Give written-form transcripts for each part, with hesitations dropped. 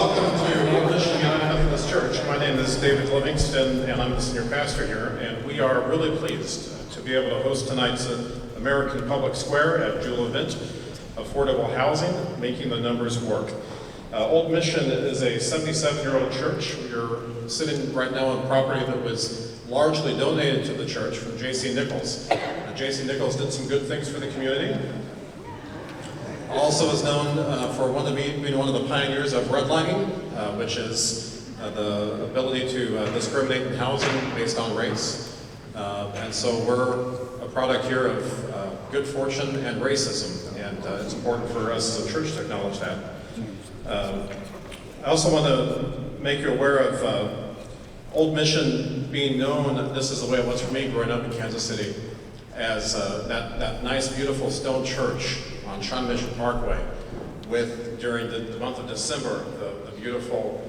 Welcome to Old Mission United Methodist Church. My name is David Livingston, and I'm the senior pastor here, and we are really pleased to be able to host tonight's American Public Square at Jewel event, Affordable Housing, Making the Numbers Work. Old Mission is a 77-year-old church. We're sitting right now on property that was largely donated to the church from J.C. Nichols. J.C. Nichols did some good things for the community. Also is known for being one of the pioneers of redlining, which is the ability to discriminate in housing based on race. And so we're a product here of good fortune and racism, and it's important for us as a church to acknowledge that. I also want to make you aware of Old Mission being known, this is the way it was for me growing up in Kansas City, as that nice, beautiful stone church on Shawn Mission Parkway with, during the month of December, the beautiful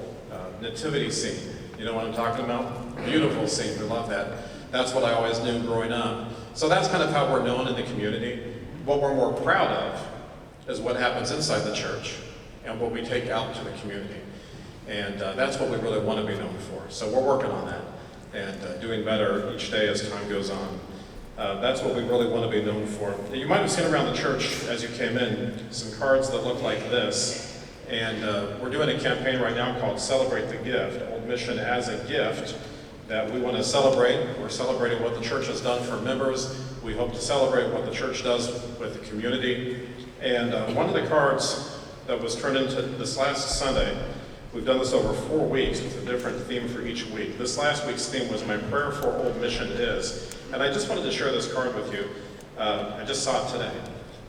nativity scene. You know what I'm talking about? Beautiful scene, we love that. That's what I always knew growing up. So that's kind of how we're known in the community. What we're more proud of is what happens inside the church and what we take out to the community. And that's what we really want to be known for. So we're working on that and doing better each day as time goes on. That's what we really want to be known for. You might have seen around the church as you came in some cards that look like this. And we're doing a campaign right now called Celebrate the Gift, Old Mission as a Gift, that we want to celebrate. We're celebrating what the church has done for members. We hope to celebrate what the church does with the community. And one of the cards that was turned into this last Sunday, we've done this over 4 weeks with a different theme for each week. This last week's theme was My Prayer for Old Mission Is. And I just wanted to share this card with you. I just saw it today.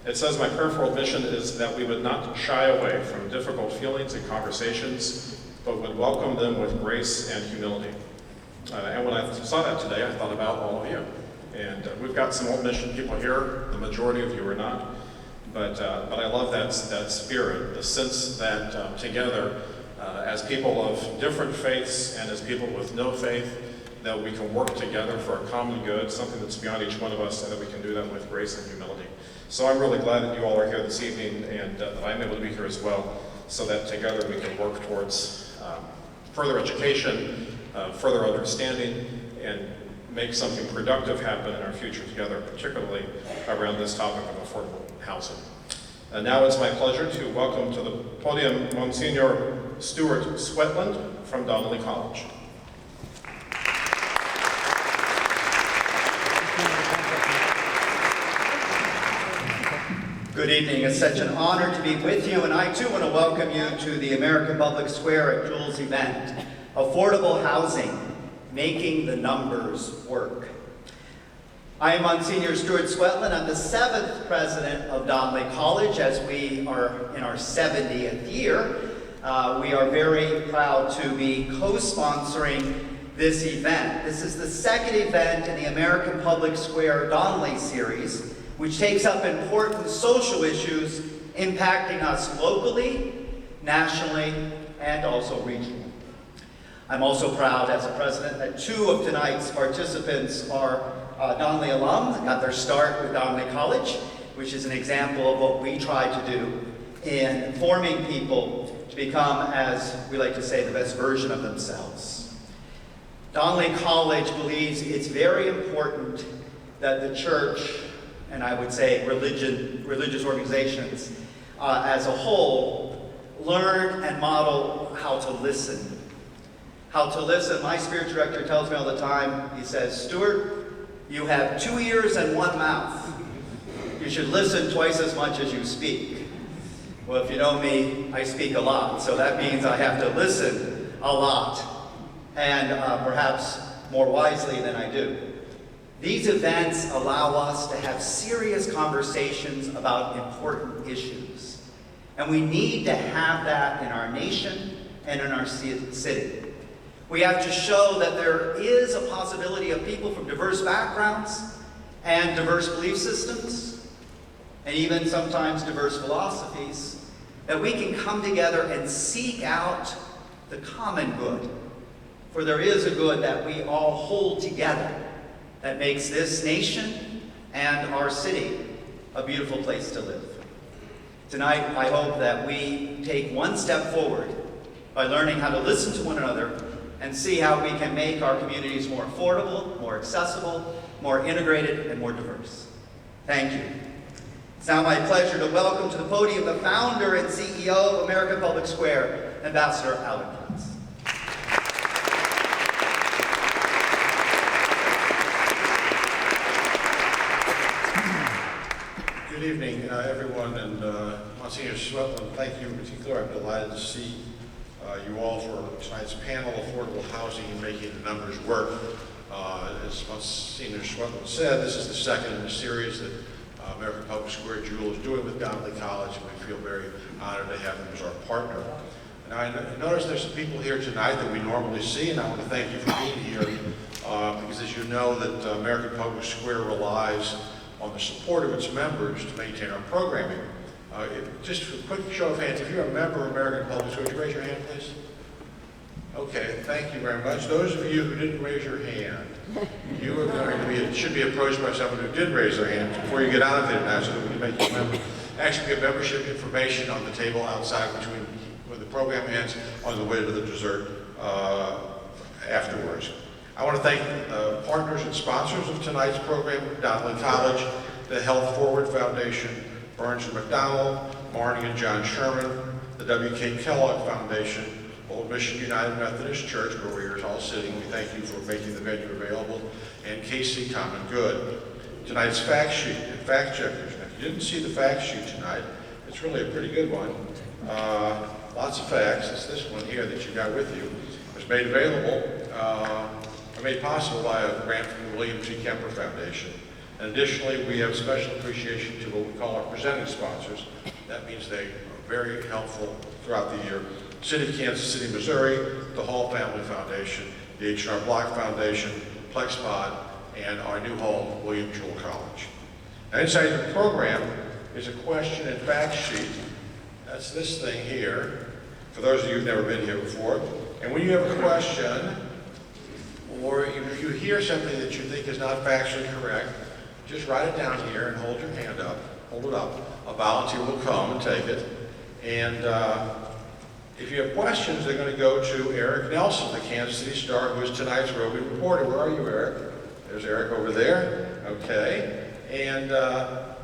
It says, my prayer for Old Mission is that we would not shy away from difficult feelings and conversations, but would welcome them with grace and humility. And when I saw that today, I thought about all of you. And we've got some Old Mission people here. The majority of you are not. But I love that spirit, the sense that together, as people of different faiths and as people with no faith, that we can work together for a common good, something that's beyond each one of us, and that we can do that with grace and humility. So I'm really glad that you all are here this evening, and that I'm able to be here as well, so that together we can work towards further education, further understanding, and make something productive happen in our future together, particularly around this topic of affordable housing. And now it's my pleasure to welcome to the podium Monsignor Stuart Swetland from Donnelly College. Good evening. It's such an honor to be with you, and I too want to welcome you to the American Public Square at Jewel's event, Affordable Housing, Making the Numbers Work. I am Monsignor Stuart Swetland. I'm the 7th president of Donnelly College as we are in our 70th year. We are very proud to be co-sponsoring this event. This is the second event in the American Public Square Donnelly series, which takes up important social issues impacting us locally, nationally, and also regionally. I'm also proud as a president that 2 of tonight's participants are Donnelly alums, got their start with Donnelly College, which is an example of what we try to do in forming people to become, as we like to say, the best version of themselves. Donnelly College believes it's very important that the church, and I would say religious organizations as a whole, learn and model how to listen. How to listen. My spiritual director tells me all the time, he says, Stuart, you have 2 ears and 1 mouth. You should listen twice as much as you speak. Well, if you know me, I speak a lot, so that means I have to listen a lot, and perhaps more wisely than I do. These events allow us to have serious conversations about important issues. And we need to have that in our nation and in our city. We have to show that there is a possibility of people from diverse backgrounds and diverse belief systems, and even sometimes diverse philosophies, that we can come together and seek out the common good. For there is a good that we all hold together that makes this nation and our city a beautiful place to live. Tonight, I hope that we take one step forward by learning how to listen to one another and see how we can make our communities more affordable, more accessible, more integrated, and more diverse. Thank you. It's now my pleasure to welcome to the podium the founder and CEO of American Public Square, Ambassador Alan Prince. Good evening, everyone, and Monsignor Swetland, thank you in particular. I'm delighted to see you all for tonight's panel, Affordable Housing and Making the Numbers Work. As Monsignor Swetland said, this is the second in the series that American Public Square Jewel is doing with Donnelly College, and we feel very honored to have them as our partner. And I notice there's some people here tonight that we normally see, and I want to thank you for being here, because as you know that American Public Square relies on the support of its members to maintain our programming. Just a quick show of hands, if you're a member of American Public Square, would you raise your hand, please? Okay, thank you very much. Those of you who didn't raise your hand, you are going to be, should be approached by someone who did raise their hand before you get out of there tonight so that we can make you a member. Actually, we have membership information on the table outside between when the program ends on the way to the dessert afterwards. I want to thank partners and sponsors of tonight's program, Donnelly College, the Health Forward Foundation, Burns and McDonnell, Marnie and John Sherman, the W.K. Kellogg Foundation, Old Mission United Methodist Church, where we're all sitting. We thank you for making the venue available, and KC Common Good. Tonight's fact sheet and fact checkers. Now, if you didn't see the fact sheet tonight, it's really a pretty good one. Lots of facts. It's this one here that you got with you. It was made available, or made possible by a grant from the William G. Kemper Foundation. And additionally, we have special appreciation to what we call our presenting sponsors. That means they are very helpful throughout the year. City of Kansas City, Missouri, the Hall Family Foundation, the H&R Block Foundation, PlexPod, and our new home, William Jewell College. Now, inside the program is a question and fact sheet. That's this thing here, for those of you who've never been here before. And when you have a question, or you hear something that you think is not factually correct, just write it down here and hold your hand up, hold it up. A volunteer will come and take it. And if you have questions, they're going to go to Eric Nelson, the Kansas City Star, who is tonight's roving reporter. Where are you, Eric? There's Eric over there. Okay. And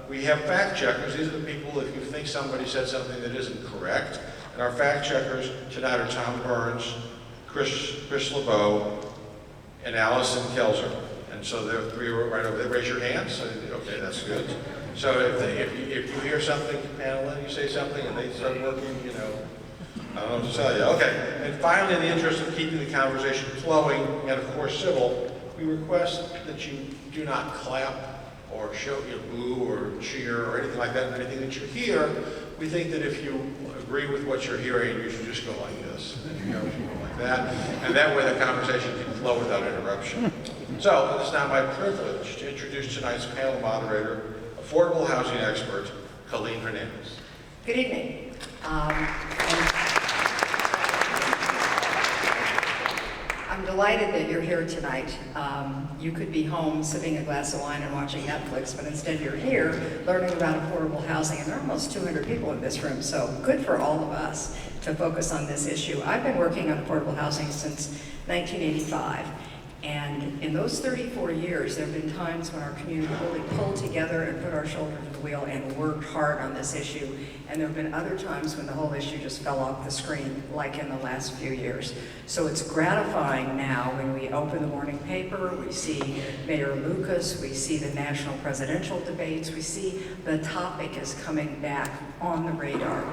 we have fact checkers. These are the people, if you think somebody said something that isn't correct. And our fact checkers tonight are Tom Burns, Chris LeBeau, and Allison Kelzer. And so the three are right over there. Raise your hands. Okay, that's good. So if you hear something, Pamela, you say something and they start working, you know, I don't know what to tell you. Okay, and finally, in the interest of keeping the conversation flowing and of course civil, we request that you do not clap or show your boo or cheer or anything like that. Anything that you hear, we think that if you agree with what you're hearing, you should just go like this. If you go like that, and that way the conversation can flow without interruption. So, it's now my privilege to introduce tonight's panel moderator, affordable housing expert, Colleen Hernandez. Good evening. I'm delighted that you're here tonight. You could be home sipping a glass of wine and watching Netflix, but instead you're here learning about affordable housing. And there are almost 200 people in this room, so good for all of us to focus on this issue. I've been working on affordable housing since 1985. And in those 34 years, there have been times when our community really pulled together and put our shoulder to the wheel and worked hard on this issue. And there have been other times when the whole issue just fell off the screen, like in the last few years. So it's gratifying now when we open the morning paper, we see Mayor Lucas, we see the national presidential debates, we see the topic is coming back on the radar.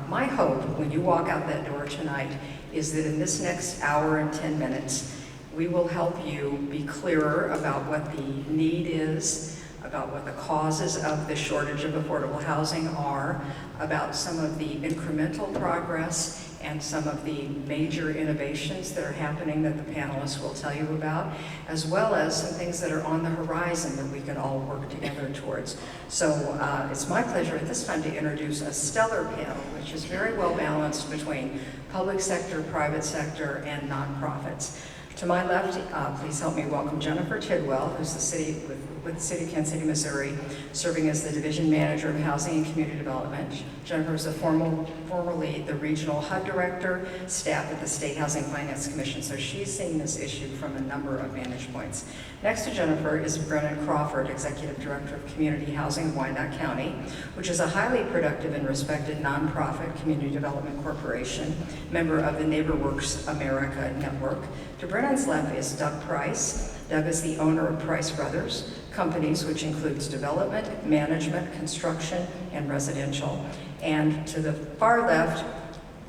My hope when you walk out that door tonight is that in this next hour and 10 minutes, we will help you be clearer about what the need is, about what the causes of the shortage of affordable housing are, about some of the incremental progress and some of the major innovations that are happening that the panelists will tell you about, as well as some things that are on the horizon that we can all work together towards. So it's my pleasure at this time to introduce a stellar panel, which is very well balanced between public sector, private sector, and nonprofits. To my left, please help me welcome Jennifer Tidwell, who's with the City of Kansas City, Missouri, serving as the Division Manager of Housing and Community Development. Jennifer is a former formerly the Regional HUD Director, staff at the State Housing Finance Commission. So she's seen this issue from a number of vantage points. Next to Jennifer is Brennan Crawford, Executive Director of Community Housing of Wyandotte County, which is a highly productive and respected nonprofit community development corporation, member of the NeighborWorks America network. To Brennan's left is Doug Price. Doug is the owner of Price Brothers Companies, which includes development, management, construction, and residential. And to the far left,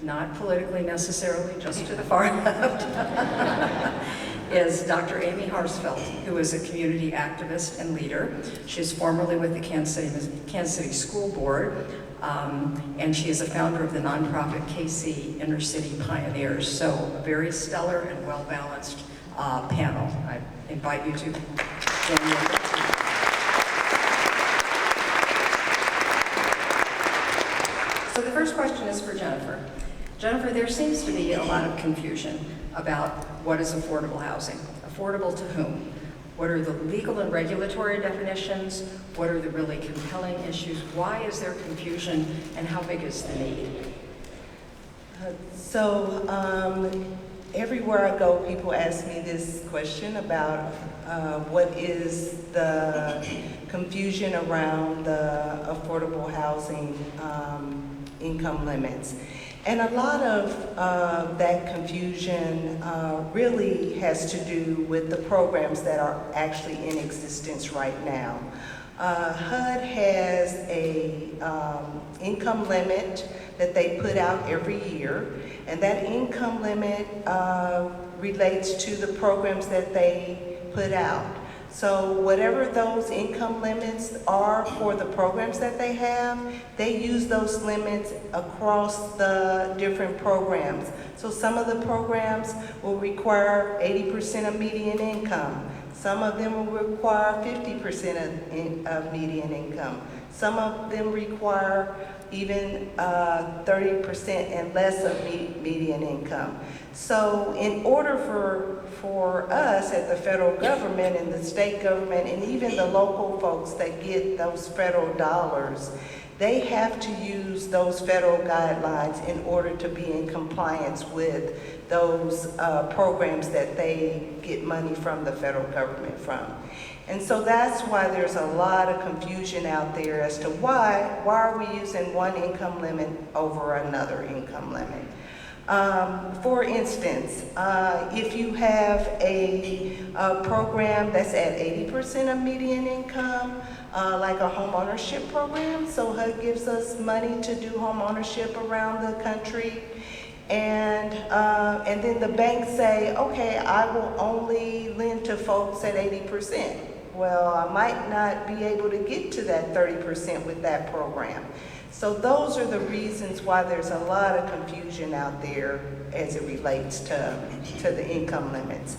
not politically necessarily, just to the far left, is Dr. Amy Hartsfield, who is a community activist and leader. She's formerly with the Kansas City School Board, and she is a founder of the nonprofit KC Inner City Pioneers. So a very stellar and well-balanced panel. I invite you to join me. So the first question is for Jennifer. Jennifer, there seems to be a lot of confusion about what is affordable housing. Affordable to whom? What are the legal and regulatory definitions? What are the really compelling issues? Why is there confusion, and how big is the need? Everywhere I go, people ask me this question about what is the confusion around the affordable housing income limits. And a lot of that confusion really has to do with the programs that are actually in existence right now. HUD has a income limit that they put out every year, and that income limit relates to the programs that they put out. So whatever those income limits are for the programs that they have, they use those limits across the different programs. So some of the programs will require 80% of median income. Some of them will require 50% of median income. Some of them require even 30% and less of median income. So in order for us at the federal government and the state government and even the local folks that get those federal dollars, they have to use those federal guidelines in order to be in compliance with those programs that they get money from the federal government from. And so that's why there's a lot of confusion out there as to why are we using one income limit over another income limit. For instance, if you have a program that's at 80% of median income, like a home ownership program, so HUD gives us money to do home ownership around the country, and then the banks say, okay, I will only lend to folks at 80%. Well, I might not be able to get to that 30% with that program. So those are the reasons why there's a lot of confusion out there as it relates to the income limits.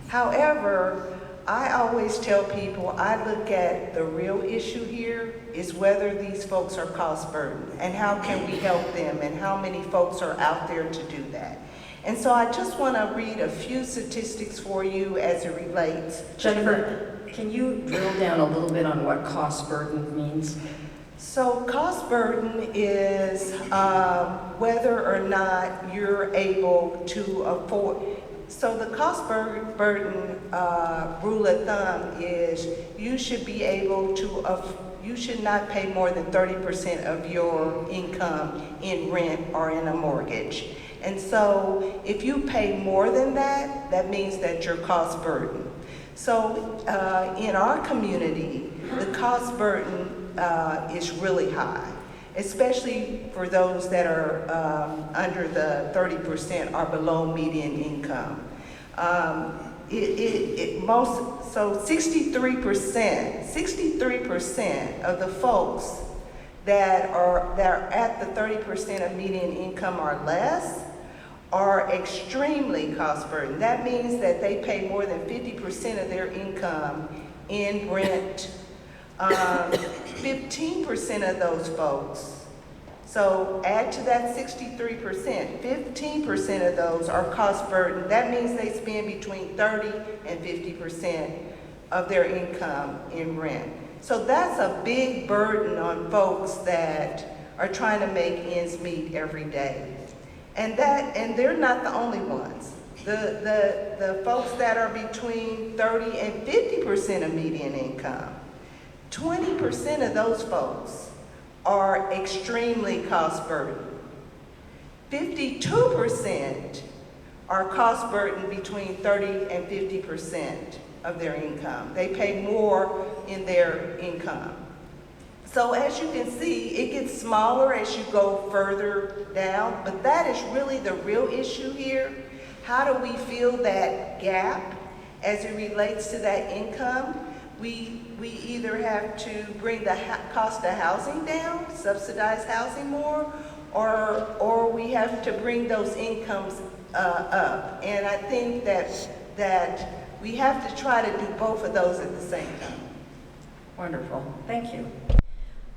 However, I always tell people I look at the real issue here is whether these folks are cost burdened and how can we help them and how many folks are out there to do that. And so I just want to read a few statistics for you as it relates. Jennifer, can you drill down a little bit on what cost burden means? So cost burden is whether or not you're able to afford. So the cost burden rule of thumb is you should be able to, you should not pay more than 30% of your income in rent or in a mortgage. And so if you pay more than that, that means that you're cost burden. So in our community, the cost burden is really high, especially for those that are under the 30% or below median income. So 63% of the folks that are at the 30% of median income or less are extremely cost burdened. That means that they pay more than 50% of their income in rent. 15% of those folks, so add to that 63%, 15% of those are cost burdened. That means they spend between 30 and 50% of their income in rent. So that's a big burden on folks that are trying to make ends meet every day. And they're not the only ones. The folks that are between 30 and 50% of median income, 20% of those folks are extremely cost burdened. 52% are cost burdened between 30 and 50% of their income. They pay more in their income. So as you can see, it gets smaller as you go further down, but that is really the real issue here. How do we fill that gap as it relates to that income? We either have to bring the cost of housing down, subsidize housing more, or we have to bring those incomes up. And I think that we have to try to do both of those at the same time. Wonderful, thank you.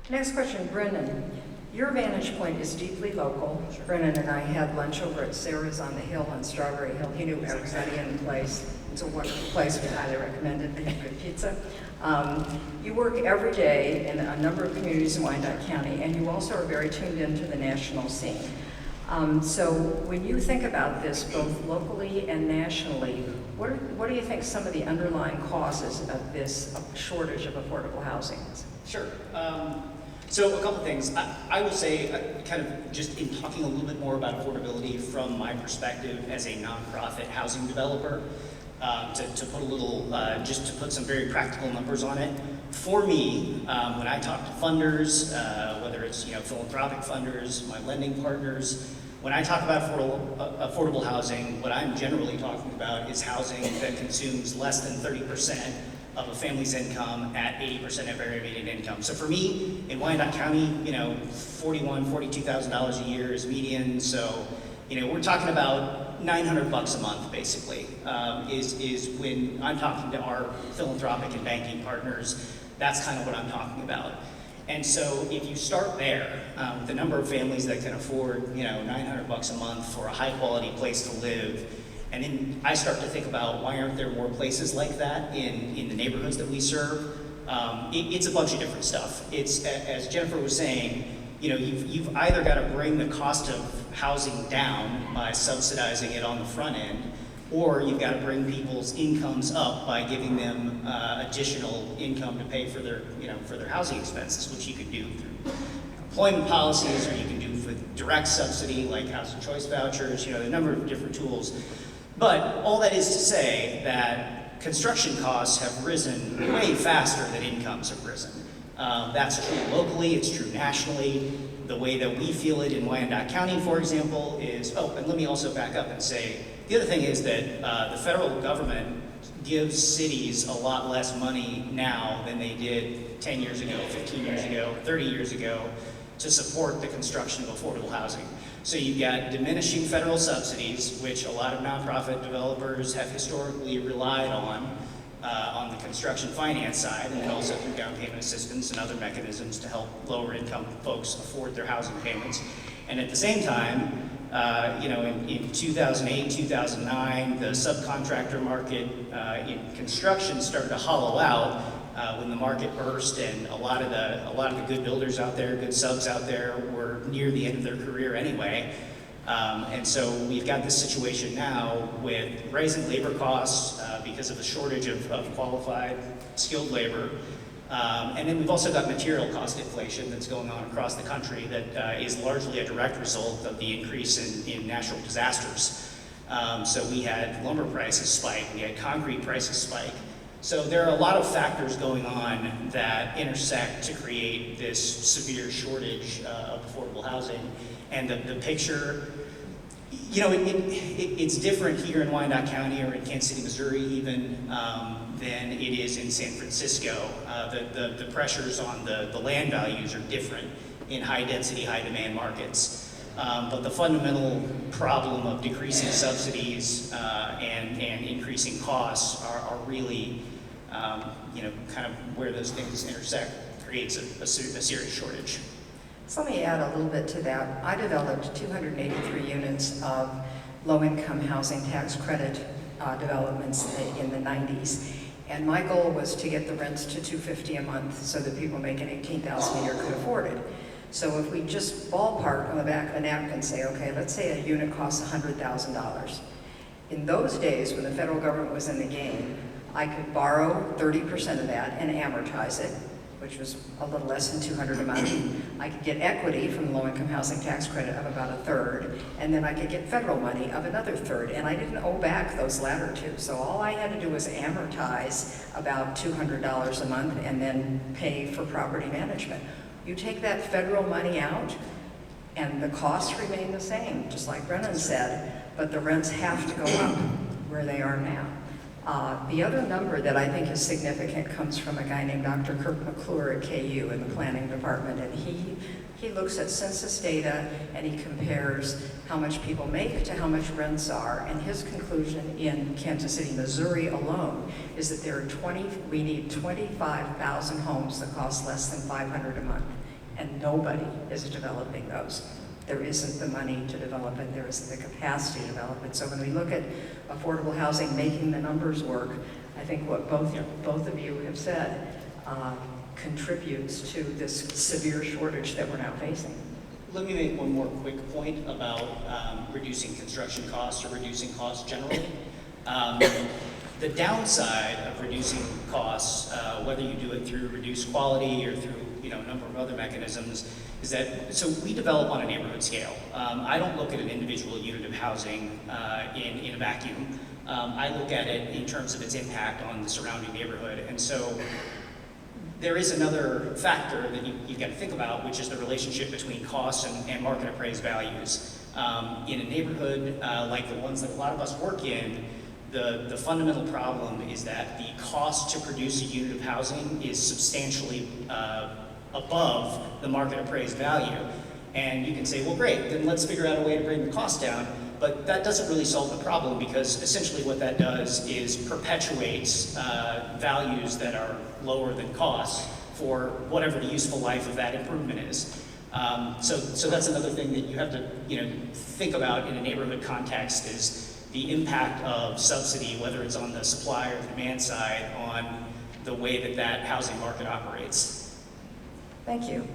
Next question, Brennan. Your vantage point is deeply local. Brennan and I had lunch over at Sarah's on the Hill on Strawberry Hill. He knew everybody in the place. It's a wonderful place. We highly recommend it. They have good pizza. You work every day in a number of communities in Wyandotte County, and you also are very tuned into the national scene. So when you think about this, both locally and nationally, what do you think some of the underlying causes of this shortage of affordable housing is? Sure. So a couple things. I will say, kind of just in talking a little bit more about affordability from my perspective as a nonprofit housing developer, to put a little, just to put some very practical numbers on it. For me, when I talk to funders, whether it's philanthropic funders, my lending partners, when I talk about affordable housing, what I'm generally talking about is housing that consumes less than 30% of a family's income at 80% of their median income. So for me, in Wyandotte County, $41,000, $42,000 a year is median. So, we're talking about $900 a month, basically, is when I'm talking to our philanthropic and banking partners. That's kind of what I'm talking about. And so if you start there, the number of families that can afford, $900 a month for a high quality place to live, and then I start to think about why aren't there more places like that in the neighborhoods that we serve. It's a bunch of different stuff. It's, as Jennifer was saying, you've either got to bring the cost of housing down by subsidizing it on the front end, or you've got to bring people's incomes up by giving them additional income to pay for their housing expenses, which you could do through employment policies, or you can do with direct subsidy like housing choice vouchers, a number of different tools. But all that is to say that construction costs have risen way faster than incomes have risen. That's true locally, it's true nationally. The way that we feel it in Wyandotte County, for example, is, and let me also back up and say, the other thing is that the federal government gives cities a lot less money now than they did 10 years ago, 15 years ago, 30 years ago to support the construction of affordable housing. So you've got diminishing federal subsidies, which a lot of nonprofit developers have historically relied on the construction finance side, and then also through down payment assistance and other mechanisms to help lower income folks afford their housing payments. And at the same time, in 2008, 2009, the subcontractor market in construction started to hollow out when the market burst, and a lot of the good builders out there, good subs out there, were near the end of their career anyway. And so we've got this situation now with rising labor costs because of the shortage of qualified, skilled labor. And then we've also got material cost inflation that's going on across the country that is largely a direct result of the increase in natural disasters. So we had lumber prices spike, we had concrete prices spike. So there are a lot of factors going on that intersect to create this severe shortage of affordable housing. And the picture, it's different here in Wyandotte County or in Kansas City, Missouri even, than it is in San Francisco. The pressures on the land values are different in high density, high demand markets. But the fundamental problem of decreasing subsidies and increasing costs are really, kind of where those things intersect creates a serious shortage. So let me add a little bit to that. I developed 283 units of low-income housing tax credit developments in the 90s. And my goal was to get the rents to $250 a month so that people making $18,000 a year could afford it. So if we just ballpark on the back of a napkin say, okay, let's say a unit costs $100,000. In those days, when the federal government was in the game, I could borrow 30% of that and amortize it, which was a little less than $200 a month. I could get equity from the low-income housing tax credit of about a third, and then I could get federal money of another third, and I didn't owe back those latter two. So all I had to do was amortize about $200 a month and then pay for property management. You take that federal money out, and the costs remain the same, just like Brennan said, but the rents have to go up where they are now. The other number that I think is significant comes from a guy named Dr. Kirk McClure at KU in the planning department, and he looks at census data and he compares how much people make to how much rents are, and his conclusion in Kansas City, Missouri alone is that we need 25,000 homes that cost less than $500 a month, and nobody is developing those. There isn't the money to develop it, there isn't the capacity to develop it. So when we look at affordable housing making the numbers work, I think what both of you have said contributes to this severe shortage that we're now facing. Let me make one more quick point about reducing construction costs or reducing costs generally. The downside of reducing costs, whether you do it through reduced quality or through a number of other mechanisms, is that, so we develop on a neighborhood scale. I don't look at an individual unit of housing in a vacuum. I look at it in terms of its impact on the surrounding neighborhood. And so there is another factor that you've got to think about, which is the relationship between costs and market appraised values. In a neighborhood like the ones that a lot of us work in, the fundamental problem is that the cost to produce a unit of housing is substantially above the market appraised value. And you can say, well, great, then let's figure out a way to bring the cost down. But that doesn't really solve the problem, because essentially what that does is perpetuates values that are lower than costs for whatever the useful life of that improvement is. So that's another thing that you have to think about in a neighborhood context, is the impact of subsidy, whether it's on the supply or the demand side, on the way that housing market operates. Thank you.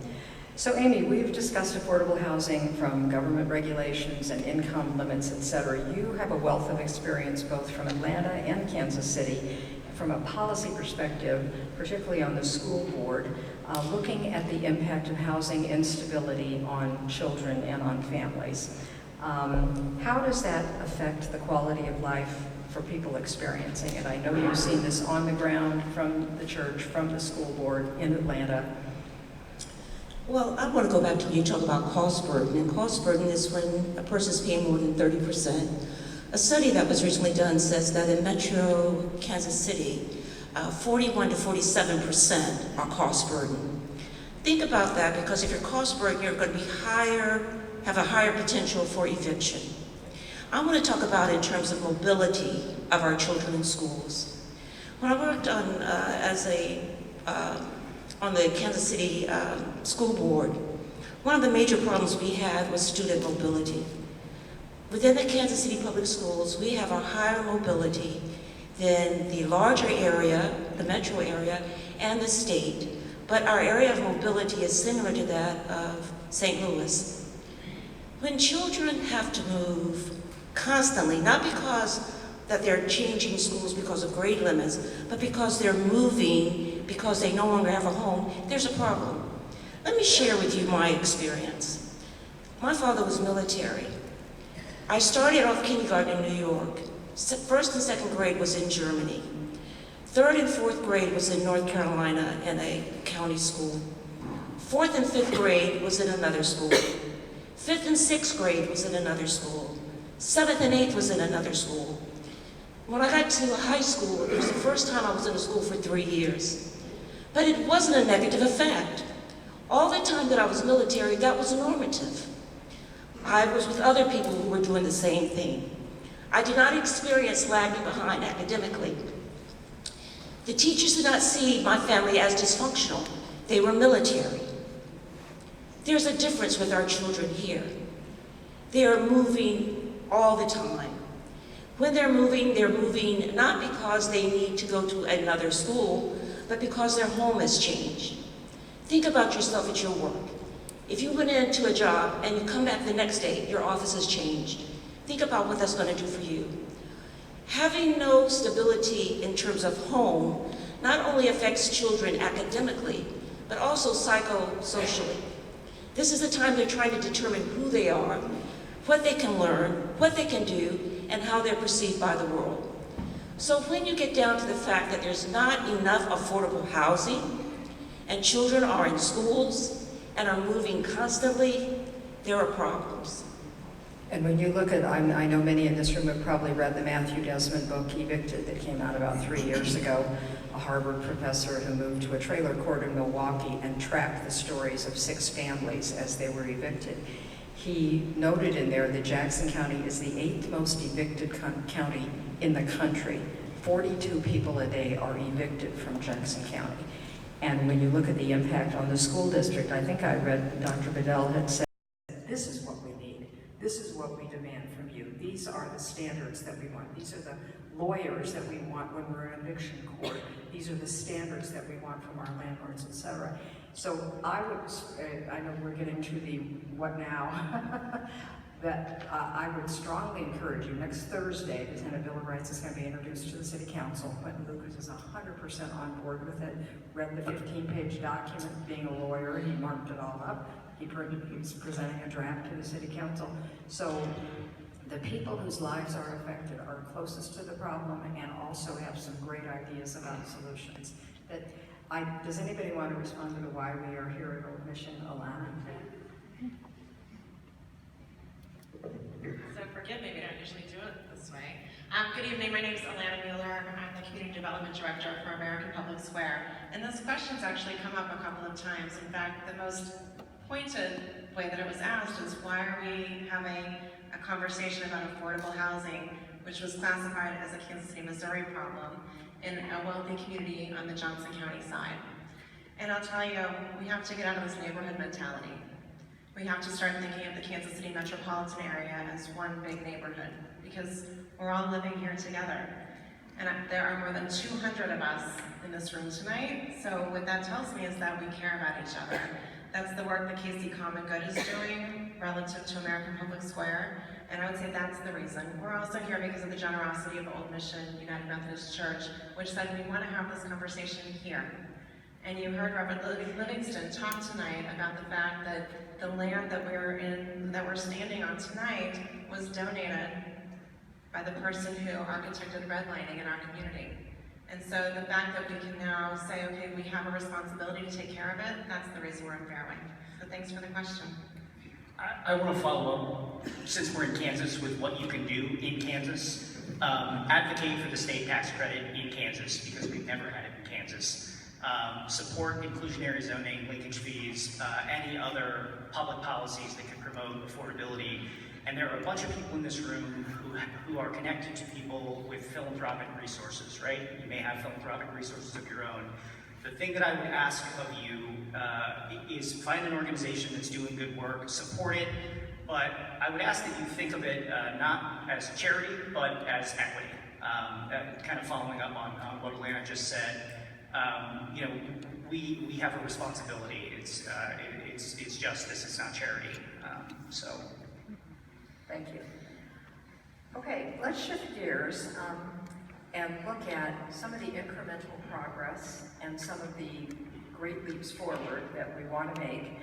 So Amy, we've discussed affordable housing from government regulations and income limits, et cetera. You have a wealth of experience both from Atlanta and Kansas City from a policy perspective, particularly on the school board, looking at the impact of housing instability on children and on families. How does that affect the quality of life for people experiencing it? I know you've seen this on the ground from the church, from the school board in Atlanta. Well, I want to go back to when you talk about cost burden, and cost burden is when a person's paying more than 30%. A study that was recently done says that in Metro Kansas City, 41 to 47% are cost burden. Think about that, because if you're cost burden, you're going to be have a higher potential for eviction. I want to talk about in terms of mobility of our children in schools. When I worked on on the Kansas City School Board, one of the major problems we had was student mobility. Within the Kansas City Public Schools, we have a higher mobility than the larger area, the metro area, and the state, but our area of mobility is similar to that of St. Louis. When children have to move constantly, not because that they're changing schools because of grade limits, but because they're moving because they no longer have a home, there's a problem. Let me share with you my experience. My father was military. I started off kindergarten in New York. First and second grade was in Germany. Third and fourth grade was in North Carolina in a county school. Fourth and fifth grade was in another school. Fifth and sixth grade was in another school. Seventh and eighth was in another school. When I got to high school, it was the first time I was in a school for 3 years. But it wasn't a negative effect. All the time that I was military, that was normative. I was with other people who were doing the same thing. I did not experience lagging behind academically. The teachers did not see my family as dysfunctional. They were military. There's a difference with our children here. They are moving all the time. When they're moving not because they need to go to another school, but because their home has changed. Think about yourself at your work. If you went into a job and you come back the next day, your office has changed. Think about what that's going to do for you. Having no stability in terms of home not only affects children academically, but also psychosocially. This is the time they're trying to determine who they are, what they can learn, what they can do, and how they're perceived by the world. So when you get down to the fact that there's not enough affordable housing, and children are in schools and are moving constantly, there are problems. And when you look at, I know many in this room have probably read the Matthew Desmond book, Evicted, that came out about 3 years ago. A Harvard professor who moved to a trailer court in Milwaukee and tracked the stories of 6 families as they were evicted. He noted in there that Jackson County is the 8th most evicted county in the country. 42 people a day are evicted from Jackson County. And when you look at the impact on the school district, I think I read Dr. Bedell had said, this is what we need. This is what we demand from you. These are the standards that we want. These are the lawyers that we want when we're in eviction court. These are the standards that we want from our landlords, et cetera. So I know we're getting to the what now, that I would strongly encourage you, next Thursday, the Tenant Bill of Rights is going to be introduced to the City Council. Quentin Lucas is 100% on board with it, read the 15-page document. Being a lawyer, he marked it all up. He's presenting a draft to the City Council. So the people whose lives are affected are closest to the problem and also have some great ideas about solutions. Does anybody want to respond to the why we are here at Old Mission, Alana? So forgive me, we don't usually do it this way. Good evening, my name is Alana Mueller. I'm the Community Development Director for American Public Square. And this question's actually come up a couple of times. In fact, the most pointed way that it was asked is why are we having a conversation about affordable housing, which was classified as a Kansas City, Missouri problem in a wealthy community on the Johnson County side. And I'll tell you, we have to get out of this neighborhood mentality. We have to start thinking of the Kansas City metropolitan area as one big neighborhood because we're all living here together. And there are more than 200 of us in this room tonight, so what that tells me is that we care about each other. That's the work that KC Common Good is doing relative to American Public Square, and I would say that's the reason. We're also here because of the generosity of Old Mission United Methodist Church, which said we want to have this conversation here. And you heard Reverend Livingston talk tonight about the fact that the land that we're standing on tonight was donated by the person who architected redlining in our community. And so the fact that we can now say, okay, we have a responsibility to take care of it, that's the reason we're in Fairway. So thanks for the question. I want to follow up, since we're in Kansas, with what you can do in Kansas. Advocate for the state tax credit in Kansas, because we've never had it in Kansas. Support inclusionary zoning, linkage fees, any other public policies that can promote affordability. And there are a bunch of people in this room who are connected to people with philanthropic resources, right? You may have philanthropic resources of your own. The thing that I would ask of you is find an organization that's doing good work, support it, but I would ask that you think of it not as charity, but as equity. Kind of following up on what Alana just said, you know, we have a responsibility. It's justice, it's not charity. So. Thank you. Okay, let's shift gears and look at some of the incremental progress and some of the great leaps forward that we want to make.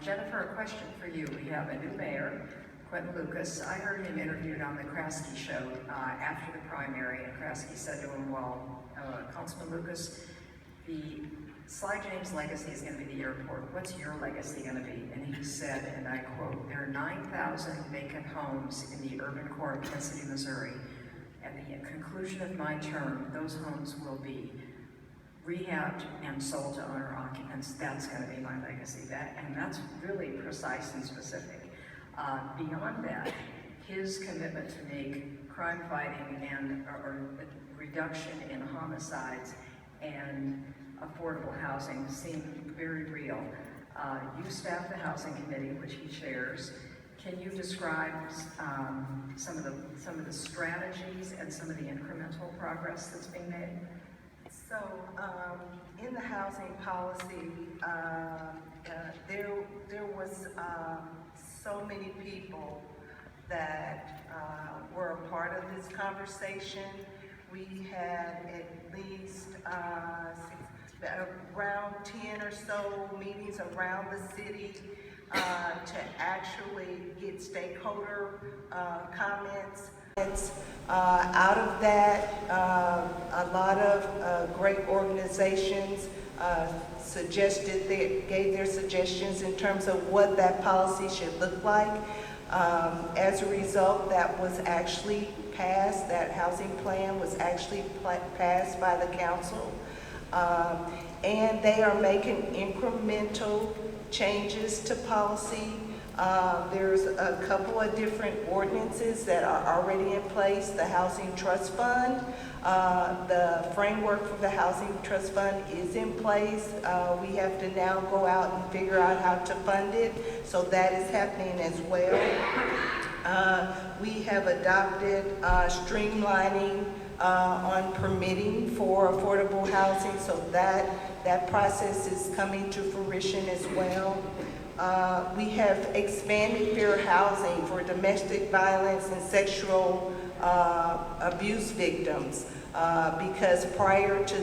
Jennifer, a question for you. We have a new mayor, Quentin Lucas. I heard him interviewed on the Kraske show after the primary, and Kraske said to him, well, Councilman Lucas, the Sly James legacy is going to be the airport. What's your legacy going to be? And he said, and I quote, there are 9,000 vacant homes in the urban core of Kansas City, Missouri. At the conclusion of my term, those homes will be rehabbed and sold to owner occupants. That's going to be my legacy. And that's really precise and specific. Beyond that, his commitment to make crime fighting and or reduction in homicides and affordable housing seem very real. You staff the housing committee, which he chairs. Can you describe some of the strategies and some of the incremental progress that's being made? So, in the housing policy, there was so many people that were a part of this conversation. We had at least around 10 or so meetings around the city to actually get stakeholder comments. Out of that, a lot of great organizations gave their suggestions in terms of what that policy should look like. As a result, that was actually passed, that housing plan was actually passed by the council. And they are making incremental changes to policy. There's a couple of different ordinances that are already in place. The Housing Trust Fund, the framework for the Housing Trust Fund is in place. We have to now go out and figure out how to fund it, so that is happening as well. We have adopted streamlining on permitting for affordable housing, so that process is coming to fruition as well. We have expanded fair housing for domestic violence and sexual abuse victims because prior to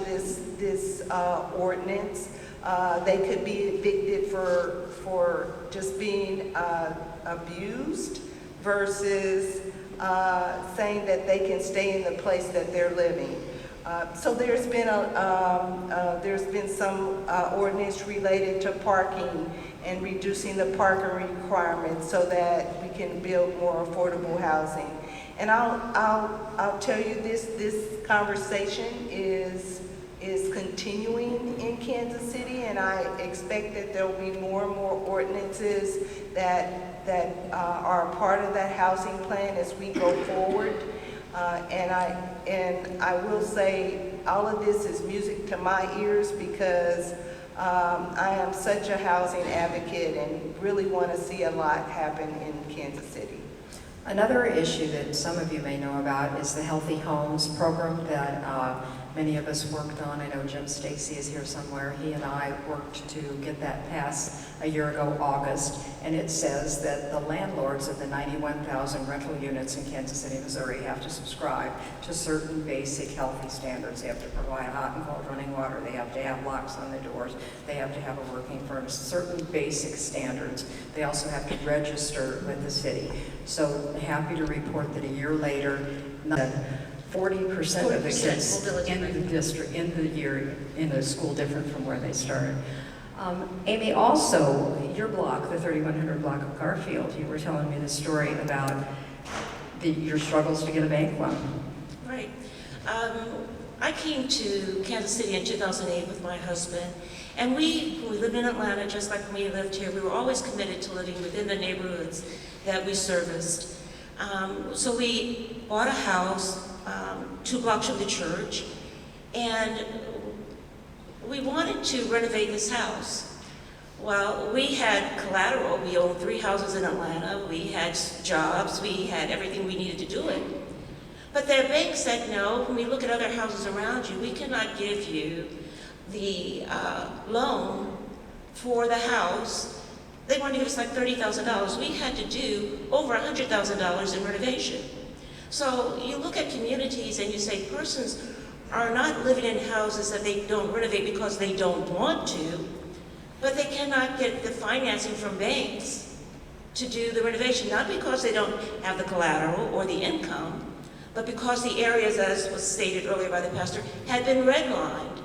this ordinance, they could be evicted for just being abused versus saying that they can stay in the place that they're living. So there's been some ordinance related to parking and reducing the parking requirements so that we can build more affordable housing. And I'll tell you this conversation is continuing in Kansas City, and I expect that there will be more and more ordinances that are a part of that housing plan as we go forward. And I will say all of this is music to my ears because I am such a housing advocate and really want to see a lot happen in Kansas City. Another issue that some of you may know about is the Healthy Homes program that many of us worked on. I know Jim Stacy is here somewhere. He and I worked to get that passed a year ago, August, and it says that the landlords of the 91,000 rental units in Kansas City, Missouri have to subscribe to certain basic healthy standards. They have to provide hot and cold running water. They have to have locks on the doors. They have to have a working furnace, certain basic standards. They also have to register with the city. So happy to report that a year later, 40% of the kids in the district, in the school different from where they started. Amy, also, your block, the 3100 block of Garfield, you were telling me the story about your struggles to get a bank loan. Right. I came to Kansas City in 2008 with my husband, and we lived in Atlanta just like when we lived here. We were always committed to living within the neighborhoods that we serviced. So we bought a house 2 blocks from the church, and we wanted to renovate this house. Well, we had collateral. We owned 3 houses in Atlanta. We had jobs. We had everything we needed to do it. But their bank said, no, when we look at other houses around you, we cannot give you the loan for the house. They wanted to give us like $30,000. We had to do over $100,000 in renovation. So you look at communities and you say persons are not living in houses that they don't renovate because they don't want to, but they cannot get the financing from banks to do the renovation, not because they don't have the collateral or the income, but because the areas, as was stated earlier by the pastor, had been redlined,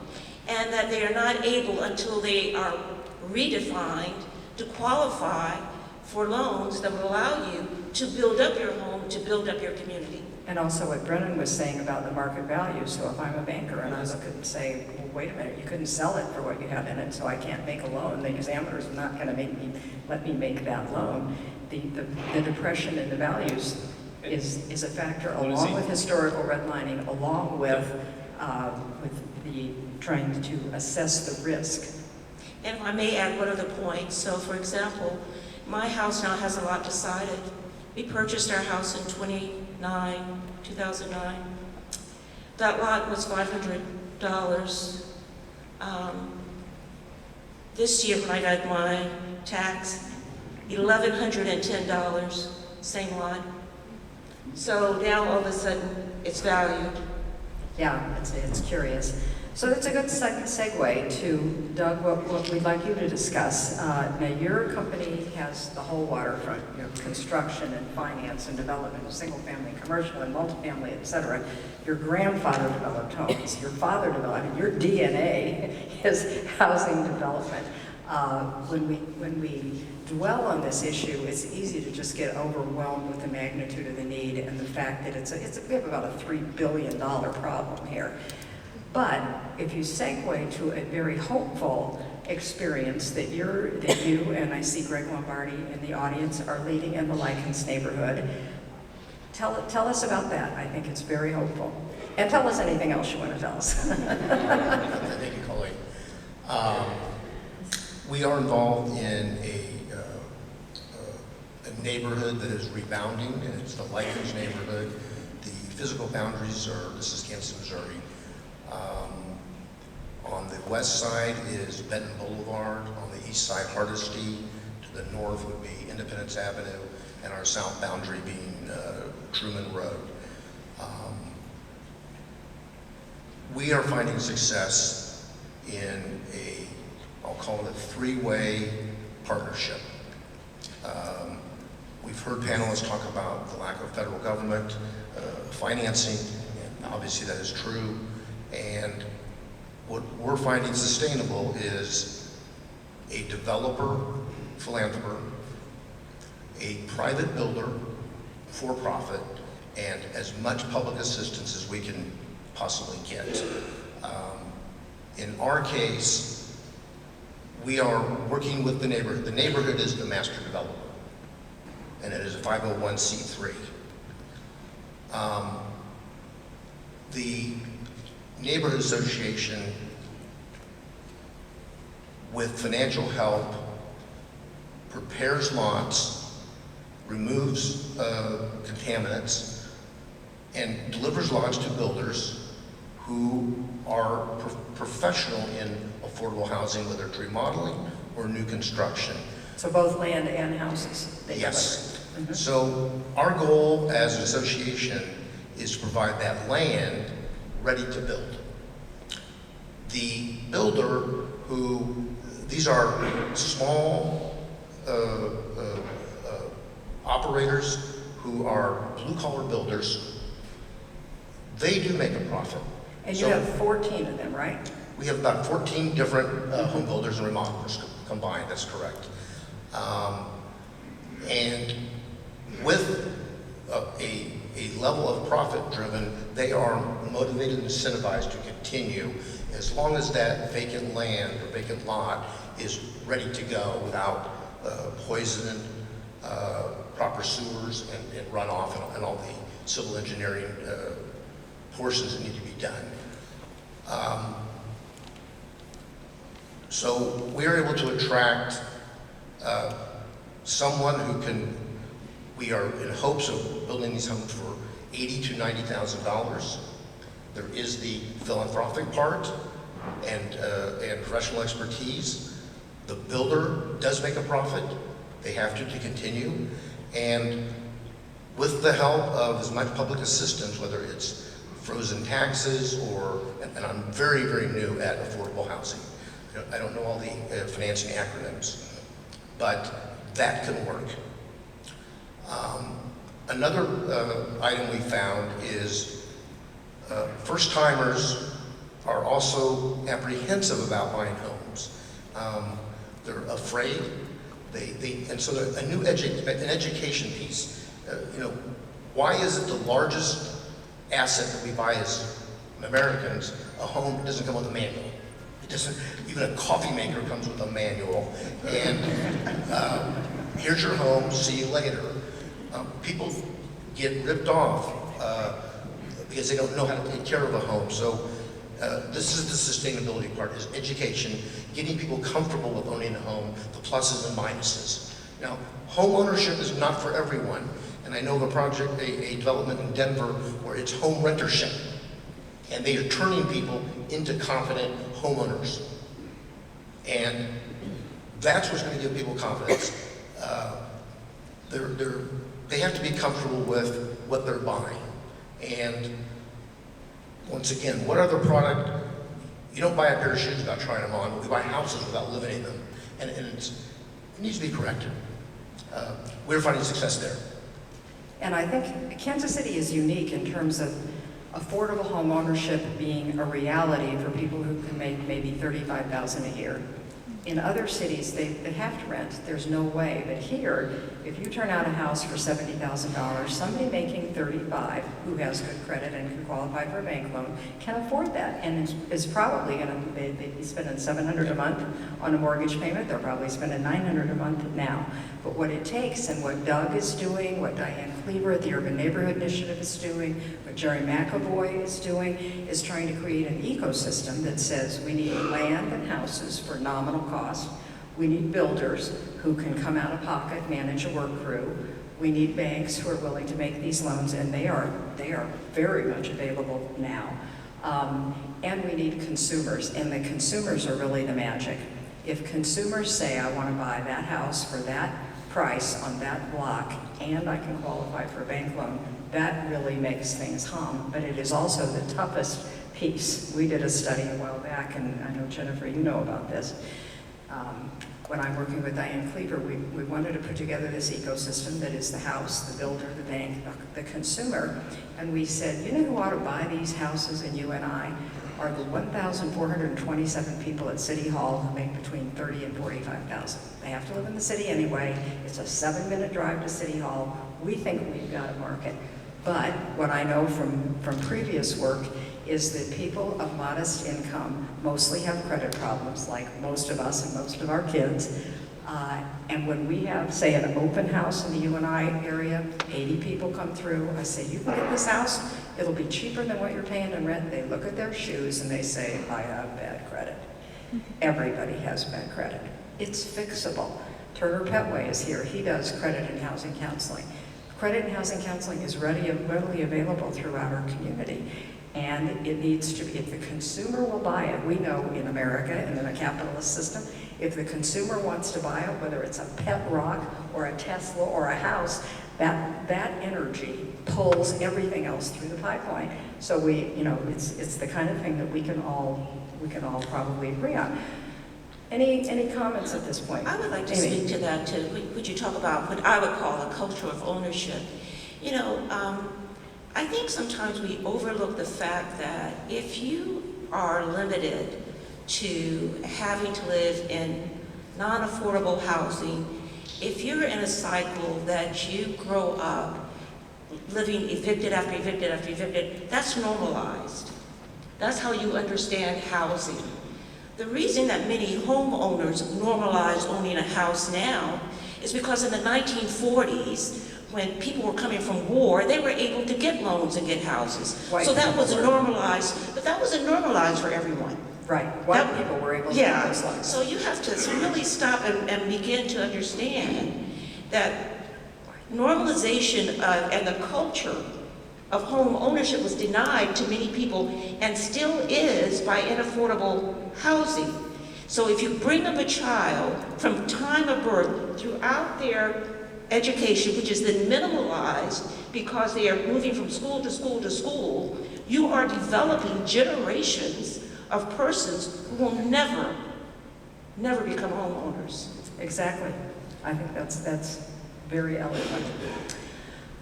and that they are not able until they are redefined to qualify for loans that will allow you to build up your home, to build up your community. And also what Brennan was saying about the market value. So if I'm a banker and I look and say, well, wait a minute, you couldn't sell it for what you have in it, so I can't make a loan. The examiner's not going to let me make that loan. The depression in the values is a factor, along with historical redlining, along with the trying to assess the risk. And if I may add one other point, so for example, my house now has a lot decided. We purchased our house in 2009. That lot was $500,000. This year, when I got my tax, $1,110, same lot. So now all of a sudden, it's valued. Yeah, it's curious. So that's a good segue to, Doug, what we'd like you to discuss. Now, your company has the whole waterfront, you know, construction and finance and development of single-family, commercial and multifamily, et cetera. Your grandfather developed homes. Your father developed, your DNA is housing development. When we dwell on this issue, it's easy to just get overwhelmed with the magnitude of the need and the fact that we have about a $3 billion problem here. But if you segue to a very hopeful experience that you and I see Greg Lombardi in the audience are leading in the Likens neighborhood, tell us about that. I think it's very hopeful. And tell us anything else you want to tell us. Thank you, Colleen. We are involved in a neighborhood that is rebounding, and it's the Likens neighborhood. The physical boundaries are, this is Kansas, Missouri. On the west side is Benton Boulevard, on the east side Hardesty, to the north would be Independence Avenue, and our south boundary being Truman Road. We are finding success in I'll call it a three-way partnership. We've heard panelists talk about the lack of federal government financing, and obviously that is true. And what we're finding sustainable is a developer, philanthropist, a private builder, for-profit, and as much public assistance as we can possibly get. In our case, we are working with the neighborhood. The neighborhood is the master developer, and it is a 501c3. The neighborhood association, with financial help, prepares lots, removes contaminants, and delivers lots to builders who are professional in affordable housing, whether it's remodeling or new construction. So both land and houses? Yes. Mm-hmm. So our goal as an association is to provide that land ready to build. The builder these are small operators who are blue-collar builders. They do make a profit. And you have 14 of them, right? We have about 14 different home builders and remodelers combined, that's correct. And with a level of profit driven, they are motivated and incentivized to continue as long as that vacant land or vacant lot is ready to go without poison, proper sewers and runoff and all the civil engineering portions that need to be done. So we're able to attract someone who we are in hopes of building these homes for $80,000 to $90,000. There is the philanthropic part and professional expertise. The builder does make a profit. They have to continue. And with the help of as much public assistance, whether it's frozen taxes and I'm very, very new at affordable housing. I don't know all the financing acronyms, but that can work. Another item we found is first-timers are also apprehensive about buying homes. They're afraid. And so a new an education piece. Why is it the largest asset that we buy as Americans, a home that doesn't come with a manual? It doesn't, even a coffee maker comes with a manual. And here's your home, see you later. People get ripped off because they don't know how to take care of a home. So this is the sustainability part, is education, getting people comfortable with owning a home, the pluses and minuses. Now, home ownership is not for everyone. And I know of a project, a development in Denver, where it's home rentership. And they are turning people into confident homeowners. And that's what's going to give people confidence. They have to be comfortable with what they're buying. And once again, what other product, you don't buy a pair of shoes without trying them on, we buy houses without living in them. And it needs to be corrected. We're finding success there. And I think Kansas City is unique in terms of affordable home ownership being a reality for people who can make maybe $35,000 a year. In other cities, they have to rent. There's no way. But here, if you turn out a house for $70,000, somebody making 35 who has good credit and can qualify for a bank loan can afford that, and is probably going to, they'd be spending $700 a month on a mortgage payment. They're probably spending $900 a month now. But what it takes, and what Doug is doing, what Diane Cleaver at the Urban Neighborhood Initiative is doing, what Jerry McAvoy is doing, is trying to create an ecosystem that says we need land and houses for nominal cost. We need builders who can come out of pocket, manage a work crew. We need banks who are willing to make these loans, and they are very much available now. And we need consumers, and the consumers are really the magic. If consumers say, I want to buy that house for that price on that block, and I can qualify for a bank loan, that really makes things hum. But it is also the toughest piece. We did a study a while back, and I know, Jennifer, you know about this. When I'm working with Diane Cleaver, we wanted to put together this ecosystem that is the house, the builder, the bank, the consumer. And we said, you know who ought to buy these houses, and you and I, are the 1,427 people at City Hall who make between $30,000 and $45,000. They have to live in the city anyway. It's a 7-minute drive to City Hall. We think we've got a market. But what I know from previous work is that people of modest income mostly have credit problems, like most of us and most of our kids. And when we have, say, an open house in the UNI area, 80 people come through, I say, you can get this house, it'll be cheaper than what you're paying in rent. They look at their shoes and they say, I have bad credit. Everybody has bad credit. It's fixable. Turner Petway is here. He does credit and housing counseling. Credit and housing counseling is readily available throughout our community. And it needs to be, if the consumer will buy it, we know in America and in a capitalist system, if the consumer wants to buy it, whether it's a pet rock or a Tesla or a house, that energy pulls everything else through the pipeline. So it's the kind of thing that we can all probably agree on. Any comments at this point? I would like to Amy? speak to that too. Would you talk about what I would call a culture of ownership? You know, I think sometimes we overlook the fact that if you are limited to having to live in non-affordable housing, if you're in a cycle that you grow up living evicted after evicted after evicted, that's normalized. That's how you understand housing. The reason that many homeowners normalize owning a house now is because in the 1940s, when people were coming from war, they were able to get loans and get houses. So that was normalized, but that wasn't normalized for everyone. Right, white people were able to get those loans. So you have to really stop and begin to understand that normalization and the culture of home ownership was denied to many people and still is by inaffordable housing. So if you bring up a child from time of birth throughout their education, which is then minimalized because they are moving from school to school to school, you are developing generations of persons who will never become homeowners. Exactly. I think that's very eloquent.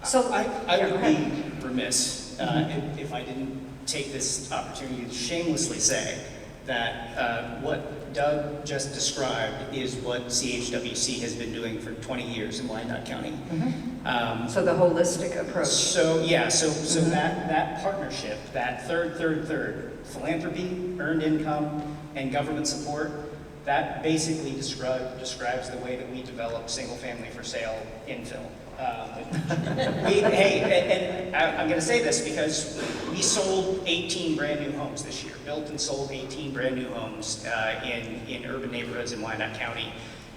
So I would be remiss if I didn't take this opportunity to shamelessly say that what Doug just described is what CHWC has been doing for 20 years in Wyandotte County. Mm-hmm. So the holistic approach. So that partnership, that third, philanthropy, earned income, and government support, that basically describes the way that we develop single-family for sale infill. I'm going to say this because we sold 18 brand new homes this year, built and sold 18 brand new homes in urban neighborhoods in Wyandotte County.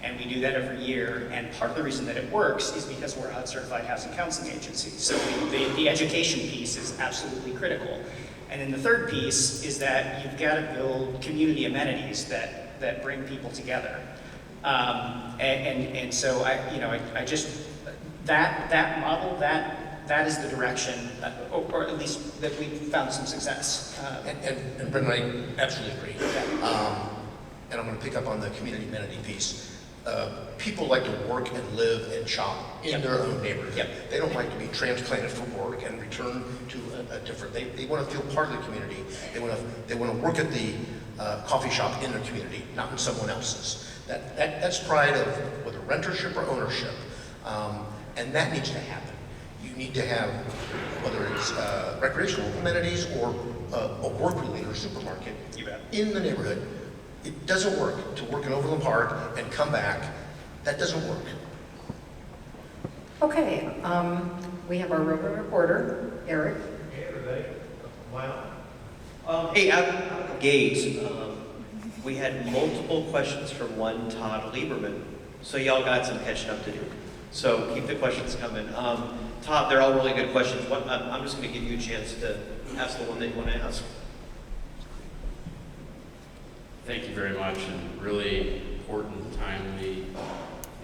And we do that every year, and part of the reason that it works is because we're a HUD-certified housing counseling agency. So the education piece is absolutely critical. And then the third piece is that you've got to build community amenities that bring people together. And so I just, that model, that is the direction, or at least that we've found some success. And Brennan, I absolutely agree. And I'm going to pick up on the community amenity piece. People like to work and live and shop in their own neighborhood. Yep. They don't like to be transplanted for work and return to a different. They want to feel part of the community. They want to work at the coffee shop in their community, not in someone else's. That's pride of whether rentership or ownership, and that needs to happen. You need to have, whether it's recreational amenities or a work-related or supermarket in the neighborhood. It doesn't work to work in Overland Park and come back. That doesn't work. Okay, we have our roving reporter, Eric. Hey everybody, wow. Hey, out of the gate, we had multiple questions from one Todd Lieberman, so y'all got some catching up to do. So keep the questions coming. Todd, they're all really good questions. I'm just going to give you a chance to ask the one that you want to ask. Thank you very much, and really important, timely,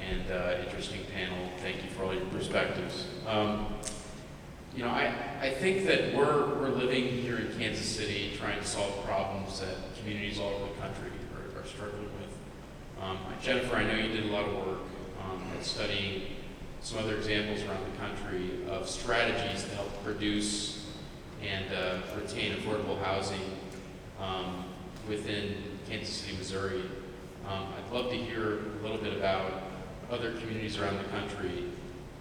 and interesting panel. Thank you for all your perspectives. I think that we're living here in Kansas City trying to solve problems that communities all over the country are struggling with. Jennifer, I know you did a lot of work at studying some other examples around the country of strategies to help produce and retain affordable housing within Kansas City, Missouri. I'd love to hear a little bit about other communities around the country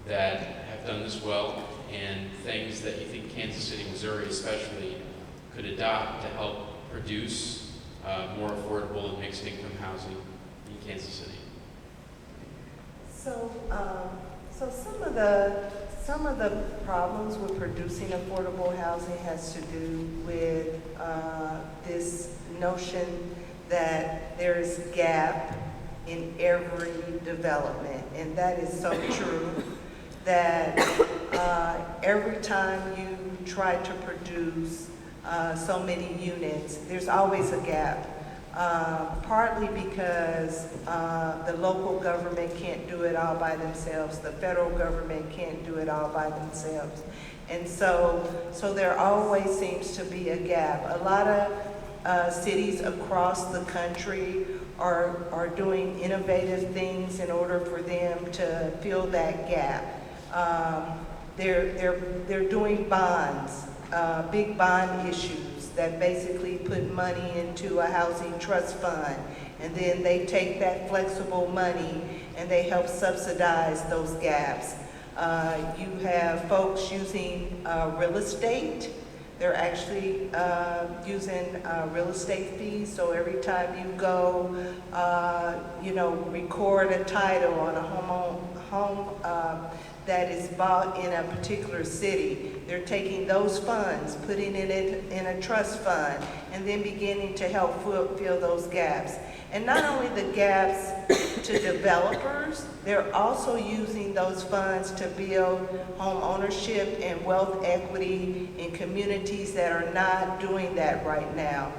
that have done this well and things that you think Kansas City, Missouri especially, could adopt to help produce more affordable and mixed income housing in Kansas City. So some of the problems with producing affordable housing has to do with this notion that there is a gap in every development, and that is so true. That every time you try to produce so many units, there's always a gap. Partly because the local government can't do it all by themselves, the federal government can't do it all by themselves. And so there always seems to be a gap. A lot of cities across the country are doing innovative things in order for them to fill that gap. They're doing bonds, big bond issues that basically put money into a housing trust fund, and then they take that flexible money and they help subsidize those gaps. You have folks using real estate. They're actually using real estate fees, so every time you go, record a title on a home that is bought in a particular city, they're taking those funds, putting it in a trust fund, and then beginning to help fill those gaps. And not only the gaps to developers, they're also using those funds to build home ownership and wealth equity in communities that are not doing that right now.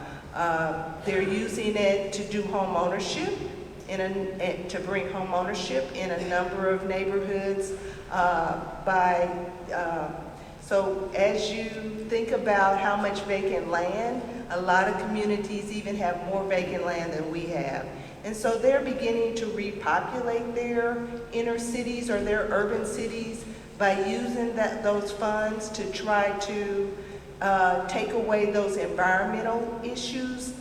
They're using it to do home ownership, to bring home ownership in a number of neighborhoods. So as you think about how much vacant land, a lot of communities even have more vacant land than we have. And so they're beginning to repopulate their inner cities or their urban cities by using those funds to try to take away those environmental issues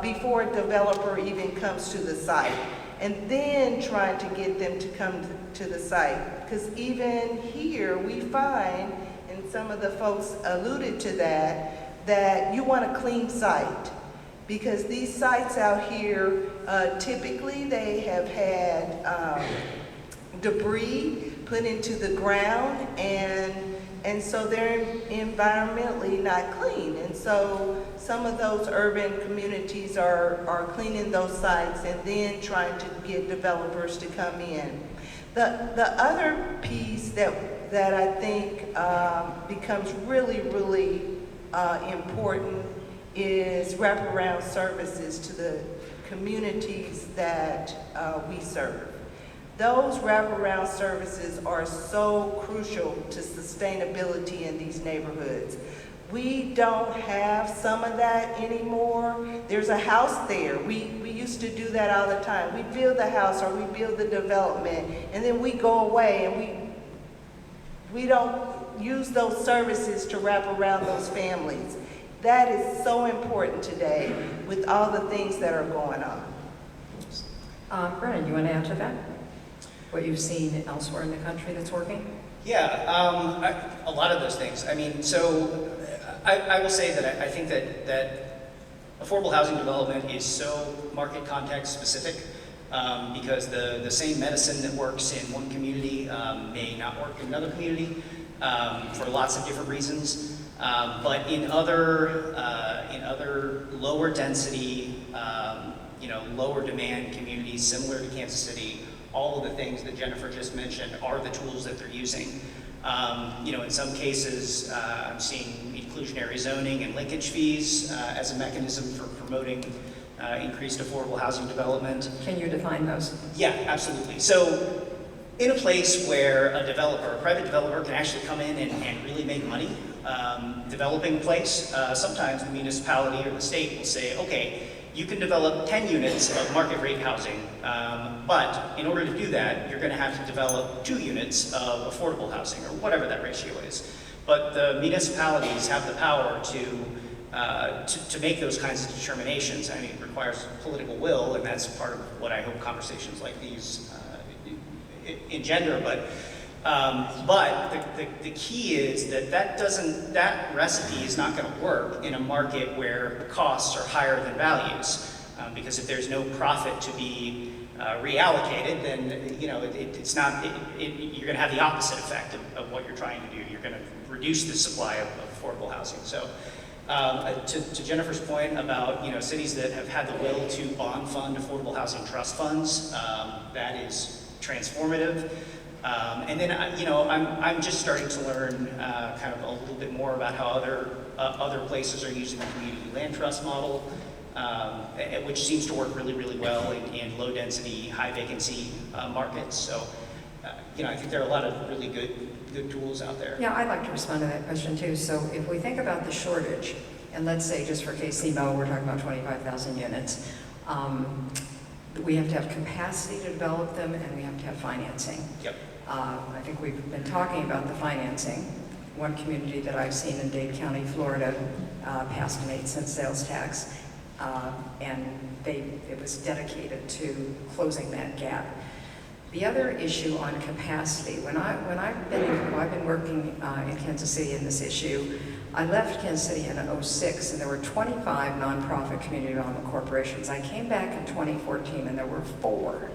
before a developer even comes to the site. And then trying to get them to come to the site. Because even here, we find, and some of the folks alluded to that you want a clean site. Because these sites out here, typically they have had debris put into the ground, and and so they're environmentally not clean. And so some of those urban communities are cleaning those sites and then trying to get developers to come in. The other piece that I think becomes really, really important is wraparound services to the communities that we serve. Those wraparound services are so crucial to sustainability in these neighborhoods. We don't have some of that anymore. There's a house there. We used to do that all the time. We build the house or we build the development, and then we go away and we don't use those services to wrap around those families. That is so important today with all the things that are going on. Brennan, you want to add to that? What you've seen elsewhere in the country that's working? Yeah, a lot of those things. I mean, so I will say that I think that affordable housing development is so market context specific because the same medicine that works in one community may not work in another community for lots of different reasons. But in other lower density, lower demand communities similar to Kansas City, all of the things that Jennifer just mentioned are the tools that they're using. In some cases, I'm seeing inclusionary zoning and linkage fees as a mechanism for promoting increased affordable housing development. Can you define those? Yeah, absolutely. So in a place where a private developer can actually come in and really make money developing a place, sometimes the municipality or the state will say, okay, you can develop 10 units of market rate housing, but in order to do that, you're going to have to develop 2 units of affordable housing, or whatever that ratio is. But the municipalities have the power to make those kinds of determinations. I mean, it requires political will, and that's part of what I hope conversations like these engender. But the key is that recipe is not going to work in a market where costs are higher than values, because if there's no profit to be reallocated, then you're going to have the opposite effect of what you're trying to do. You're going to reduce the supply of affordable housing. So to Jennifer's point about cities that have had the will to bond fund affordable housing trust funds, that is transformative. And then I'm just starting to learn kind of a little bit more about how other places are using the community land trust model, which seems to work really, really well in low density, high vacancy markets. So I think there are a lot of really good tools out there. Yeah, I'd like to respond to that question too. So if we think about the shortage, and let's say just for KCMO, we're talking about 25,000 units. We have to have capacity to develop them, and we have to have financing. Yep. I think we've been talking about the financing. One community that I've seen in Dade County, Florida, passed an 8-cent sales tax, and it was dedicated to closing that gap. The other issue on capacity, I've been working in Kansas City in this issue. I left Kansas City in 2006, and there were 25 nonprofit community development corporations. I came back in 2014, and there were 4.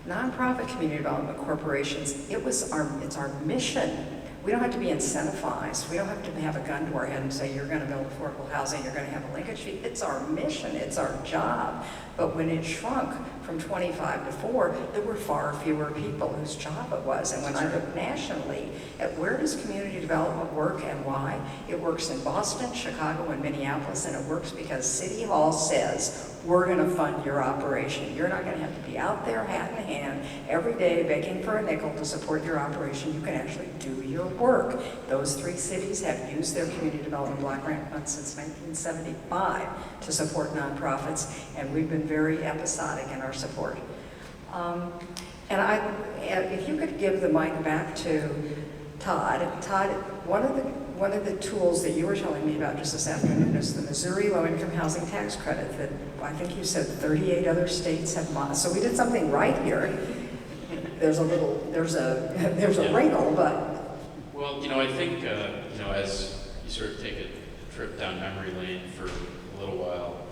Nonprofit community development corporations, it's our mission. We don't have to be incentivized. We don't have to have a gun to our head and say, you're going to build affordable housing, you're going to have a linkage fee. It's our mission, it's our job. But when it shrunk from 25 to 4, there were far fewer people whose job it was. And when I look nationally at where does community development work and why, it works in Boston, Chicago, and Minneapolis, and it works because City Hall says, we're going to fund your operation. You're not going to have to be out there hat in hand every day begging for a nickel to support your operation. You can actually do your work. Those 3 cities have used their community development block grant funds since 1975 to support nonprofits, and we've been very episodic in our support. If you could give the mic back to Todd. Todd, one of the tools that you were telling me about just this afternoon is the Missouri Low-Income Housing Tax Credit that I think you said 38 other states have. So we did something right here. There's a wrinkle, but. Well, I think, as you sort of take a trip down memory lane for a little while,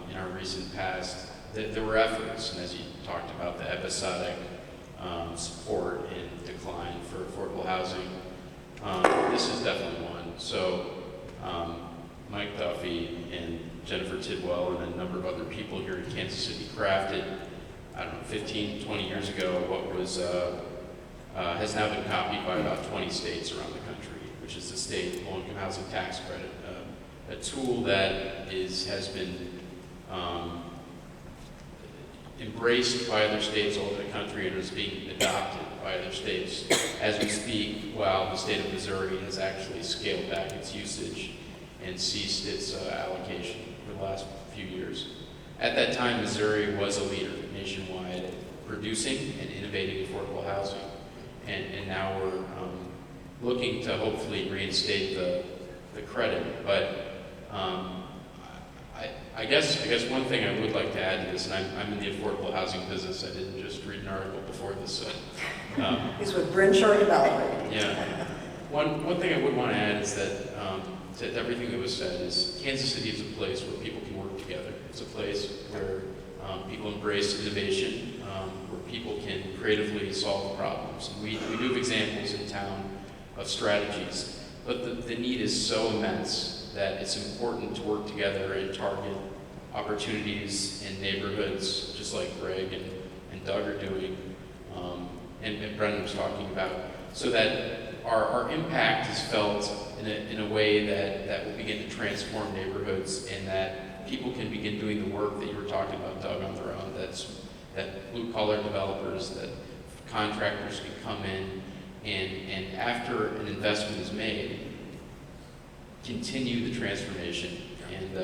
in our recent past, there were efforts, and as you talked about the episodic support in decline for affordable housing, This is definitely one. So Mike Duffy and Jennifer Tidwell and a number of other people here in Kansas City crafted, I don't know, 15, 20 years ago, what was has now been copied by about 20 states around the country, which is the state low-income housing tax credit, a tool that has been embraced by other states all over the country and is being adopted by other states as we speak, while the state of Missouri has actually scaled back its usage and ceased its allocation for the last few years. At that time, Missouri was a leader nationwide at producing and innovating affordable housing. And now we're looking to hopefully reinstate the credit. But I guess one thing I would like to add to this, and I'm in the affordable housing business. I didn't just read an article before this. He's with Brennan Development. Yeah. One thing I would want to add is that to everything that was said is Kansas City is a place where people can work together. It's a place where people embrace innovation, where people can creatively solve problems. And we do have examples in town of strategies, but the need is so immense that it's important to work together and target opportunities in neighborhoods, just like Greg and Doug are doing, and Brennan was talking about, so that our impact is felt in a way that will begin to transform neighborhoods, and that people can begin doing the work that you were talking about, Doug, on their own. That blue-collar developers, that contractors can come in and after an investment is made, continue the transformation. And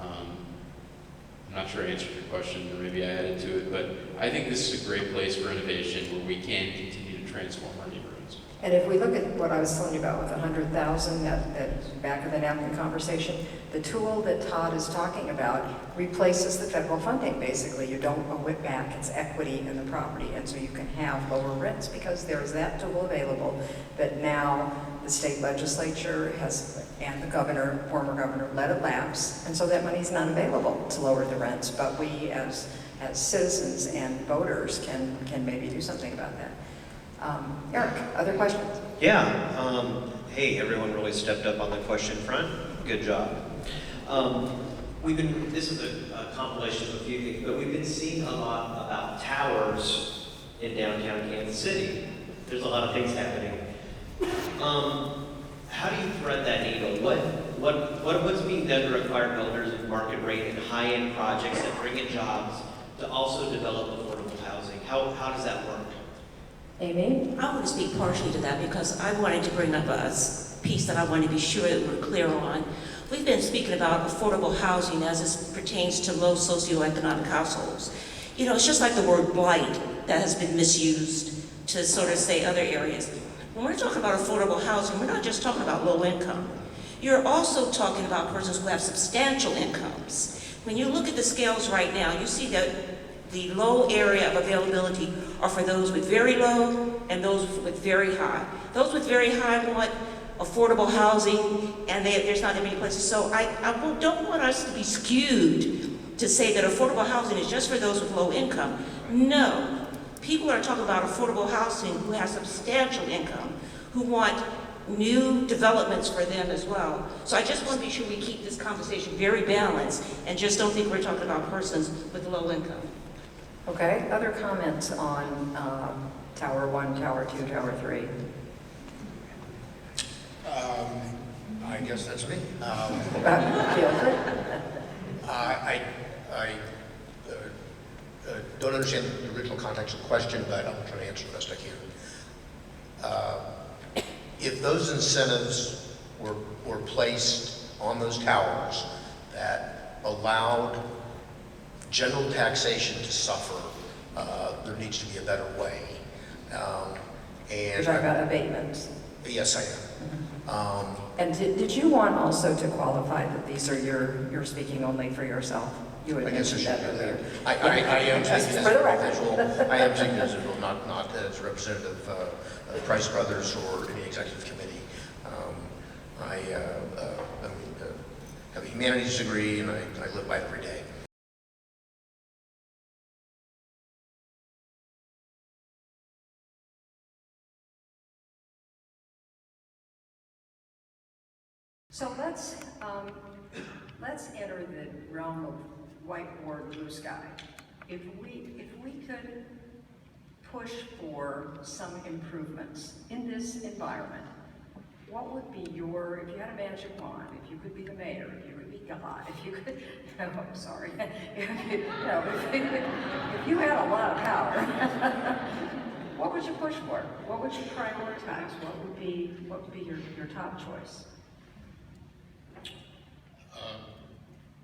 I'm not sure I answered your question, or maybe I added to it, but I think this is a great place for innovation where we can continue to transform our neighborhoods. And if we look at what I was telling you about with 100,000, that back of the napkin conversation, the tool that Todd is talking about replaces the federal funding, basically. You don't owe it back, it's equity in the property, and so you can have lower rents because there's that tool available that now the state legislature has, and the governor, former governor, let it lapse, and so that money's not available to lower the rents, but we as citizens and voters can maybe do something about that. Eric, other questions? Yeah. Hey, everyone really stepped up on the question front. Good job. This is a compilation of a few things, but we've been seeing a lot about towers in downtown Kansas City. There's a lot of things happening. How do you thread that needle? What's being done to require builders of market rate and high-end projects that bring in jobs to also develop affordable housing? How does that work? Amy? I want to speak partially to that because I wanted to bring up a piece that I want to be sure that we're clear on. We've been speaking about affordable housing as it pertains to low socioeconomic households. You know, it's just like the word blight that has been misused to sort of say other areas. When we're talking about affordable housing, we're not just talking about low income. You're also talking about persons who have substantial incomes. When you look at the scales right now, you see that the low area of availability are for those with very low and those with very high. Those with very high want affordable housing, and there's not that many places. So I don't want us to be skewed to say that affordable housing is just for those with low income. No. People are talking about affordable housing who have substantial income, who want new developments for them as well. So I just want to be sure we keep this conversation very balanced and just don't think we're talking about persons with low income. Okay, other comments on Tower 1, Tower 2, Tower 3? I guess that's me. Feel free. I don't understand the original context of the question, but I'm trying to answer the best I can. If those incentives were placed on those towers that allowed general taxation to suffer, there needs to be a better way. You're talking about abatements. Yes, I am. And did you want also to qualify that these are you're speaking only for yourself? You had I guess I mentioned should that do earlier. that. I am speaking as For the an record. individual. I am speaking as an individual, not as a representative of Price Brothers or any executive committee. I have a humanities degree, and I live by it every day. So let's enter the realm of whiteboard blue sky. If we could push for some improvements in this environment, what would be your, if you had a magic wand, if you could be the mayor, if you could be God, if you could, no, I'm sorry, if you had a lot of power, what would you push for? What would you prioritize? What would be your top choice?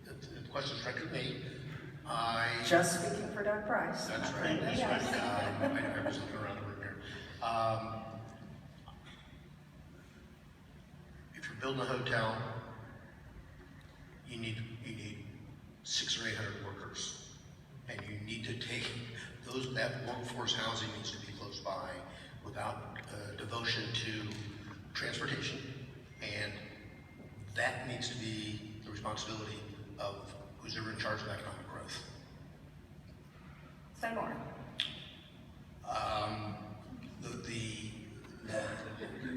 The question's directed to me. Just speaking for Doug Price. That's right, that's right. I was looking around the room here. If you're building a hotel, you need 600 or 800 workers. And you need to take that workforce housing needs to be close by without devotion to transportation. And that needs to be the responsibility of who's ever in charge of economic growth. Say more.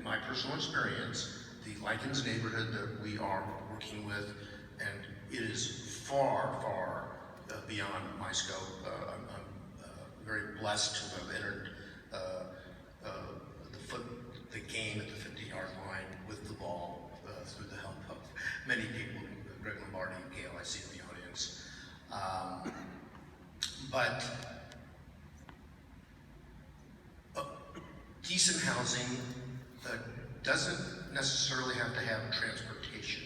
My personal experience, the Likens neighborhood that we are working with, and it is far, far beyond my scope. I'm very blessed to have entered the game at the 50-yard line with the ball through the help of many people, Greg Lombardi and Gail, I see in the audience. But decent housing doesn't necessarily have to have transportation.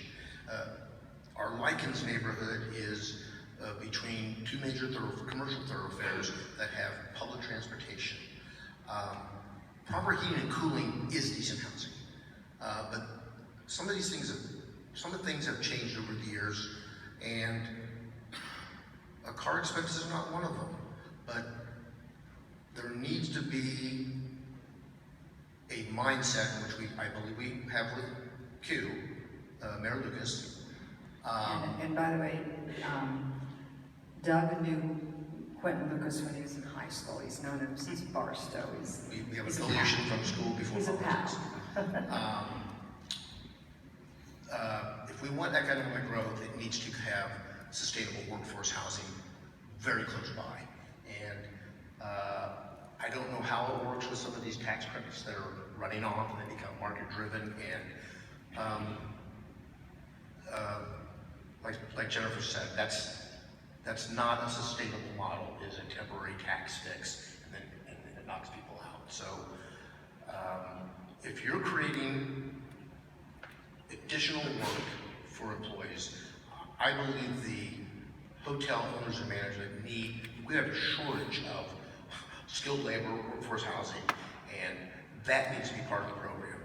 Our Likens neighborhood is between two major commercial thoroughfares that have public transportation. Proper heating and cooling is decent housing, but some of things have changed over the years, and car expenses are not one of them. But there needs to be a mindset, which I believe we have with Q, Mayor Lucas. And by the way, Doug knew Quentin Lucas when he was in high school. He's known him since Barstow. We have a affiliation from school before he's politics. A pal. If we want economic growth, it needs to have sustainable workforce housing very close by. And I don't know how it works with some of these tax credits that are running off and they become market driven. And like Jennifer said, that's not a sustainable model. It's a temporary tax fix, and then it knocks people out. So if you're creating additional work for employees, I believe the hotel owners and management we have a shortage of skilled labor, workforce housing, and that needs to be part of the program.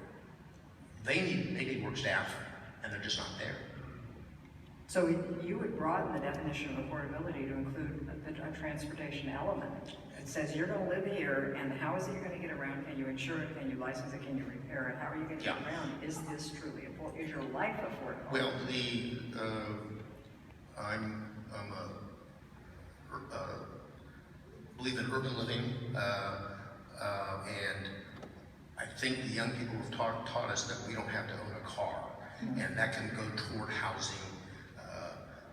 They need work staff, and they're just not there. So you would broaden the definition of affordability to include a transportation element. It says you're going to live here, and how is it you're going to get around? Can you insure it? Can you license it? Can you repair it? How are you going to get around? Is this truly affordable? Is your life affordable? Well, believe in urban living, and I think the young people have taught us that we don't have to own a car, and that can go toward housing.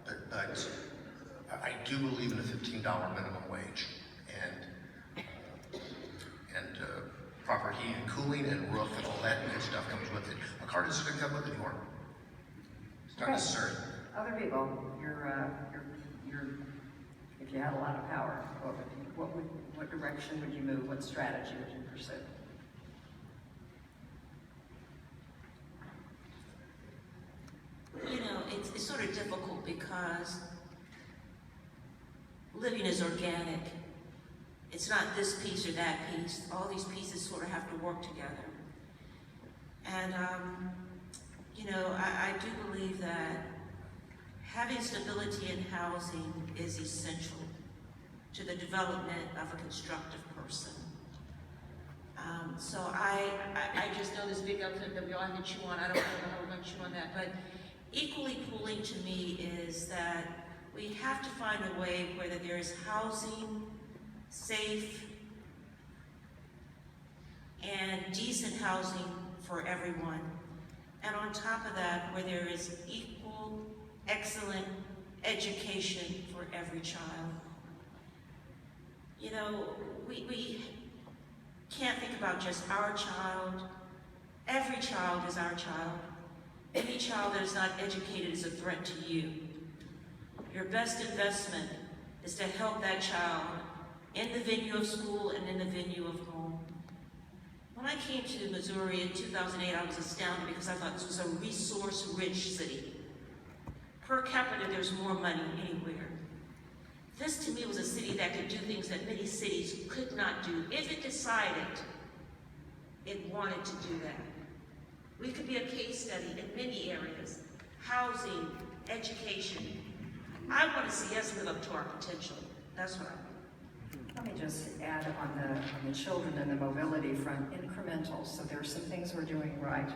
But I do believe in a $15 minimum wage, and proper heating and cooling and roof and all that good stuff comes with it. A car doesn't come with it anymore. It's not necessary. Other people, if you had a lot of power, what direction would you move? What strategy would you pursue? You know, it's sort of difficult because living is organic. It's not this piece or that piece. All these pieces sort of have to work together. And, you know, I do believe that having stability in housing is essential to the development of a constructive person. So I just know this big elephant that we all have to chew on. I don't know how we're going to chew on that, but equally pulling to me is that we have to find a way where there is housing, safe, and decent housing for everyone. and on top of that, where there is equal, excellent education for every child. You know, we can't think about just our child. Every child is our child. Any child that is not educated is a threat to you. Your best investment is to help that child in the venue of school and in the venue of home. When I came to Missouri in 2008, I was astounded because I thought this was a resource-rich city. Per capita, there's more money anywhere. This to me was a city that could do things that many cities could not do if it decided it wanted to do that. We could be a case study in many areas: housing, education. I want to see us live up to our potential. That's what I want. Let me just add on the children and the mobility front, incremental. So there are some things we're doing right.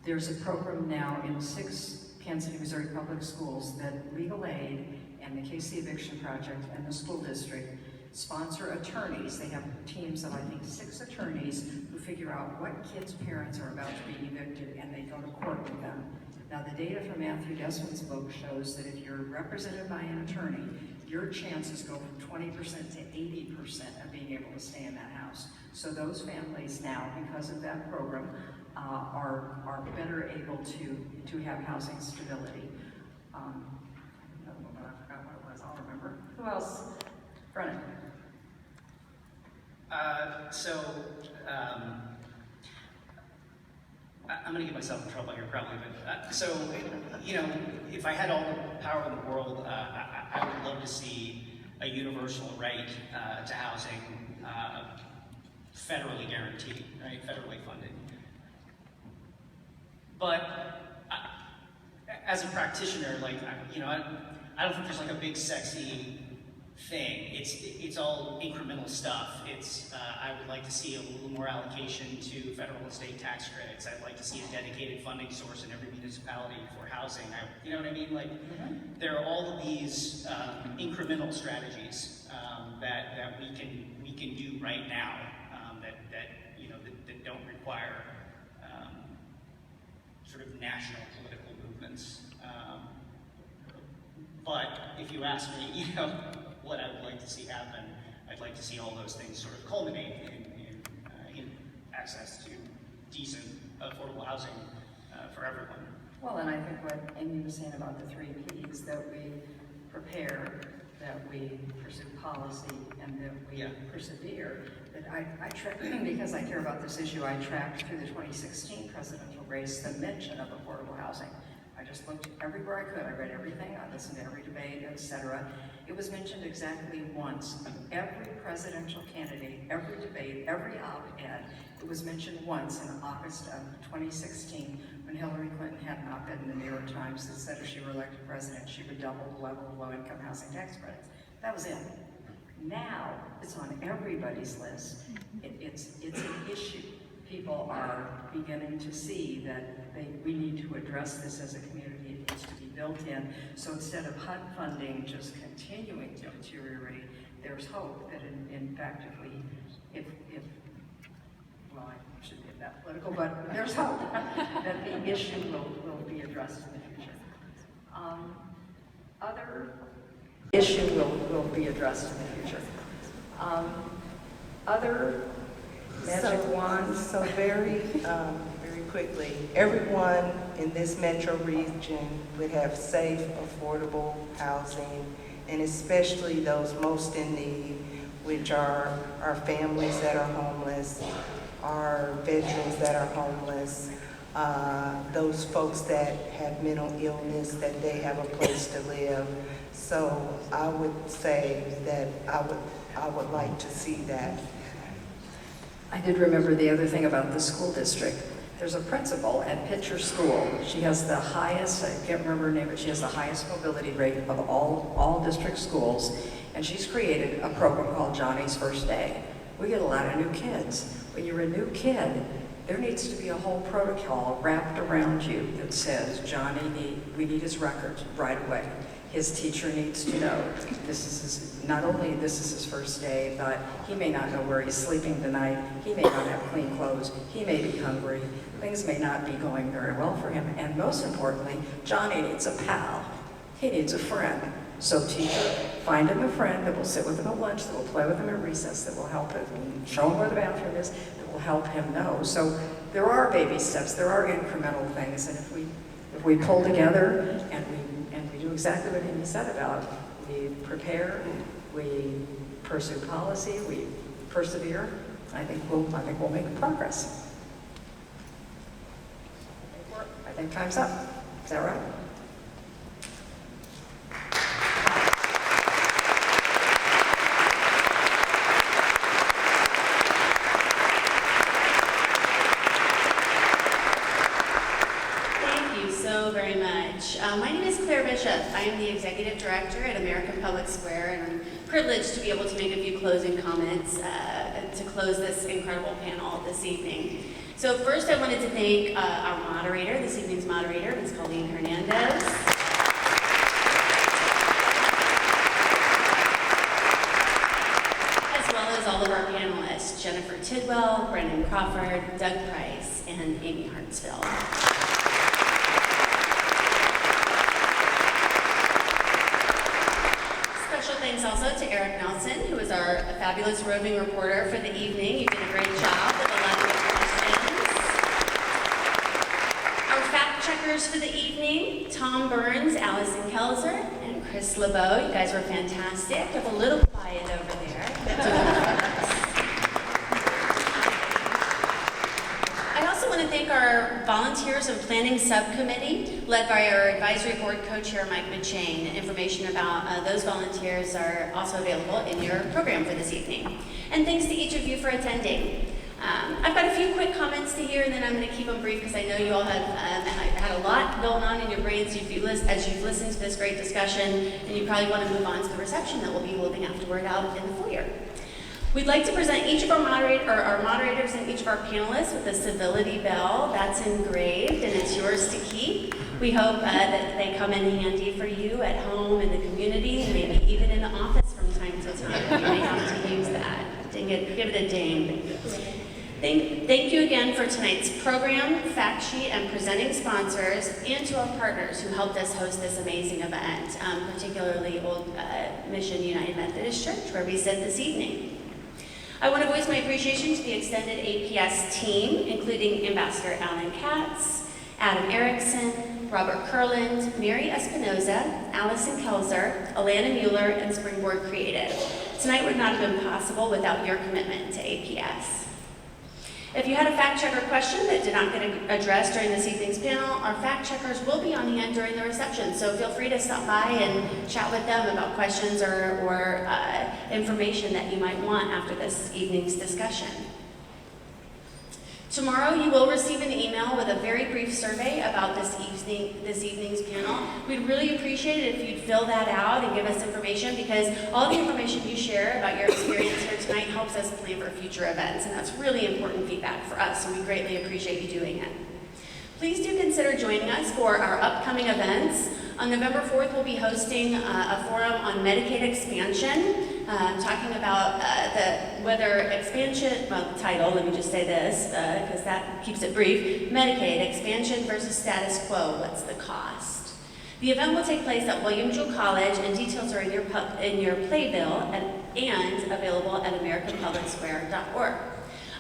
There's a program now in 6 Kansas City, Missouri public schools that Legal Aid and the KC Eviction Project and the school district sponsor attorneys. They have teams of, I think, 6 attorneys who figure out what kids' parents are about to be evicted, and they go to court with them. Now, the data from Matthew Desmond's book shows that if you're represented by an attorney, your chances go from 20% to 80% of being able to stay in that house. So those families now, because of that program, are better able to have housing stability. Another one, I forgot what it was, I'll remember. Who else? Brennan. I'm going to get myself in trouble here probably, but you know, if I had all the power in the world, I would love to see a universal right to housing, federally guaranteed, right, federally funded. But as a practitioner, like, you know, I don't think there's like a big sexy thing. It's all incremental stuff. I would like to see a little more allocation to federal and state tax credits. I'd like to see a dedicated funding source in every municipality for housing. You know what I mean? Like, there are all of these incremental strategies that we can do right now that don't require sort of national political movements. But if you ask me, you know, what I would like to see happen, I'd like to see all those things sort of culminate in access to decent, affordable housing for everyone. Well, and I think what Amy was saying about the 3 Ps, that we prepare, that we pursue policy, and that we persevere. That I track, because I care about this issue, I tracked through the 2016 presidential race the mention of affordable housing. I just looked everywhere I could. I read everything. I listened to every debate, etc. It was mentioned exactly once. Every presidential candidate, every debate, every op-ed, it was mentioned once in August of 2016 when Hillary Clinton had an op-ed in the New York Times that said if she were elected president, she would double the level of low-income housing tax credits. That was it. Now, it's on everybody's list. It's an issue. People are beginning to see that we need to address this as a community. It needs to be built in. So instead of HUD funding just continuing to deteriorate, there's hope that in fact if well, I shouldn't get that political, but there's hope that the issue will be addressed in the future. Other issue will be addressed in the future. Other magic wands. So very quickly, everyone in this metro region would have safe, affordable housing, and especially those most in need, which are our families that are homeless, our veterans that are homeless, those folks that have mental illness, that they have a place to live. So I would say that I would like to see that. I did remember the other thing about the school district. There's a principal at Pitcher School. She has the highest, I can't remember her name, but she has the highest mobility rate of all district schools. And she's created a program called Johnny's First Day. We get a lot of new kids. When you're a new kid, there needs to be a whole protocol wrapped around you that says, Johnny, we need his records right away. His teacher needs to know not only this is his first day, but he may not know where he's sleeping tonight. He may not have clean clothes. He may be hungry. Things may not be going very well for him. And most importantly, Johnny needs a pal. He needs a friend. So teacher, find him a friend that will sit with him at lunch, that will play with him at recess, that will help him, show him where the bathroom is, that will help him know. So there are baby steps, there are incremental things, and if we pull together and we do exactly what Amy said about, we prepare, we pursue policy, we persevere, I think we'll make progress. I think time's up. Is that right? Very much. My name is Claire Bishop. I am the Executive Director at American Public Square, and I'm privileged to be able to make a few closing comments to close this incredible panel this evening. So first I wanted to thank our moderator, this evening's moderator, Ms. Colleen Hernandez. As well as all of our panelists, Jennifer Tidwell, Brennan Crawford, Doug Price, and Amy Hartsfield. Special thanks also to Eric Nelson, who is our fabulous roving reporter for the evening. You did a great job with a lot of good questions. Our fact checkers for the evening, Tom Burns, Allison Kelzer, and Chris LeBeau. You guys were fantastic. Got a little quiet over there. I also want to thank our volunteers and planning subcommittee, led by our advisory board co-chair, Mike McShane. Information about those volunteers are also available in your program for this evening. And thanks to each of you for attending. I've got a few quick comments to hear, and then I'm going to keep them brief because I know you all have had a lot going on in your brains as you've listened to this great discussion, and you probably want to move on to the reception that we'll be holding afterward out in the foyer. We'd like to present each of our moderators and each of our panelists with a civility bell that's engraved, and it's yours to keep. We hope that they come in handy for you at home, in the community, maybe even in the office from time to time. You may have to use that. Ding it, give it a ding. Thank you again for tonight's program, fact sheet, and presenting sponsors, and to our partners who helped us host this amazing event, particularly Old Mission United Methodist Church, where we sit this evening. I want to voice my appreciation to the extended APS team, including Ambassador Alan Katz, Adam Erickson, Robert Kurland, Mary Espinoza, Allison Kelzer, Alana Mueller, and Springboard Creative. Tonight would not have been possible without your commitment to APS. If you had a fact checker question that did not get addressed during this evening's panel, our fact checkers will be on hand during the reception, so feel free to stop by and chat with them about questions or information that you might want after this evening's discussion. Tomorrow you will receive an email with a very brief survey about this evening's panel. We'd really appreciate it if you'd fill that out and give us information, because all the information you share about your experience here tonight helps us plan for future events, and that's really important feedback for us, and we greatly appreciate you doing it. Please do consider joining us for our upcoming events. On November 4th, we'll be hosting a forum on Medicaid expansion, talking about whether expansion, well, the title, let me just say this, because that keeps it brief, Medicaid, expansion versus status quo, what's the cost? The event will take place at William Jewell College, and details are in your playbill and available at americanpublicsquare.org.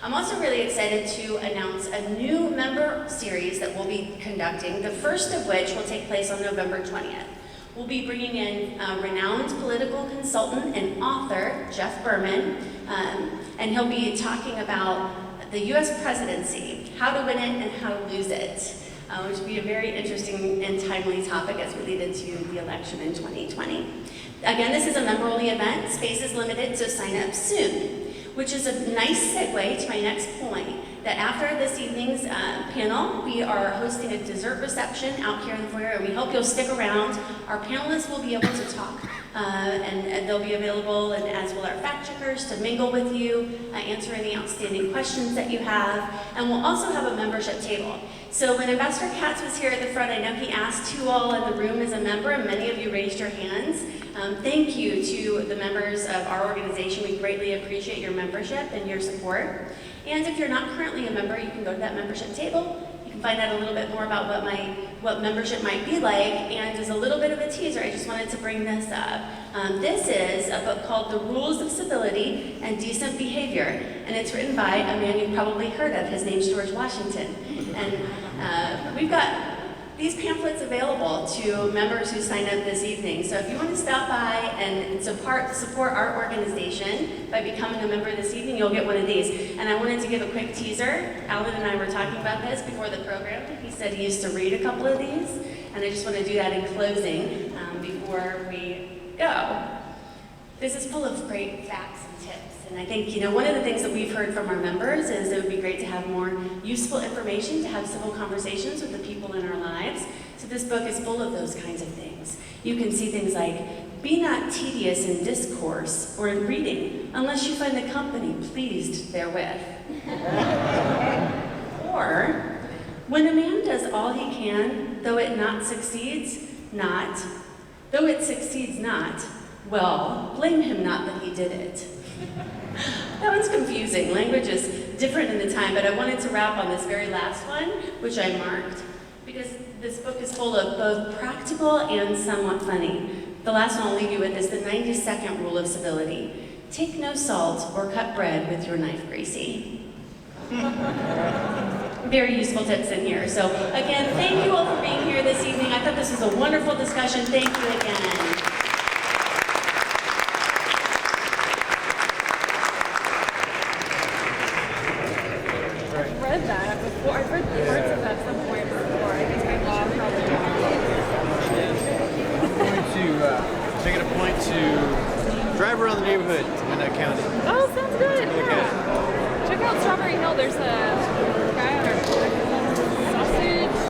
I'm also really excited to announce a new member series that we'll be conducting, the first of which will take place on November 20th. We'll be bringing in renowned political consultant and author, Jeff Berman, and he'll be talking about the U.S. presidency, how to win it and how to lose it, which will be a very interesting and timely topic as we lead into the election in 2020. Again, this is a member-only event. Space is limited, so sign up soon. Which is a nice segue to my next point, that after this evening's panel, we are hosting a dessert reception out here in the foyer, and we hope you'll stick around. Our panelists will be able to talk and they'll be available, and as will our fact checkers, to mingle with you, answer any outstanding questions that you have, and we'll also have a membership table. So when Ambassador Katz was here at the front, I know he asked who all in the room is a member, and many of you raised your hands. Thank you to the members of our organization. We greatly appreciate your membership and your support. And if you're not currently a member, you can go to that membership table. You can find out a little bit more about what membership might be like. And as a little bit of a teaser, I just wanted to bring this up. This is a book called The Rules of Civility and Decent Behavior, and it's written by a man you've probably heard of. His name's George Washington. And we've got these pamphlets available to members who sign up this evening. So if you want to stop by and support our organization by becoming a member this evening, you'll get one of these. And I wanted to give a quick teaser. Alan and I were talking about this before the program. He said he used to read a couple of these, and I just want to do that in closing before we go. This is full of great facts and tips. And I think, one of the things that we've heard from our members is it would be great to have more useful information, to have civil conversations with the people in our lives. So this book is full of those kinds of things. You can see things like, be not tedious in discourse or in reading, unless you find the company pleased therewith. Or, when a man does all he can, though it succeeds not, well, blame him not that he did it. That one's confusing. Language is different in the time, but I wanted to wrap on this very last one, which I marked, because this book is full of both practical and somewhat funny. The last one I'll leave you with is the 92nd rule of civility. Take no salt or cut bread with your knife greasy. Very useful tips in here. So again, thank you all for being here this evening. I thought this was a wonderful discussion. Thank you again. Read that before. I've read parts of that at some point before. I think I lost how to I'm going to make it a point to drive around the neighborhood in Wyandotte County. Oh, sounds good. Yeah. Check out Strawberry Hill. There's a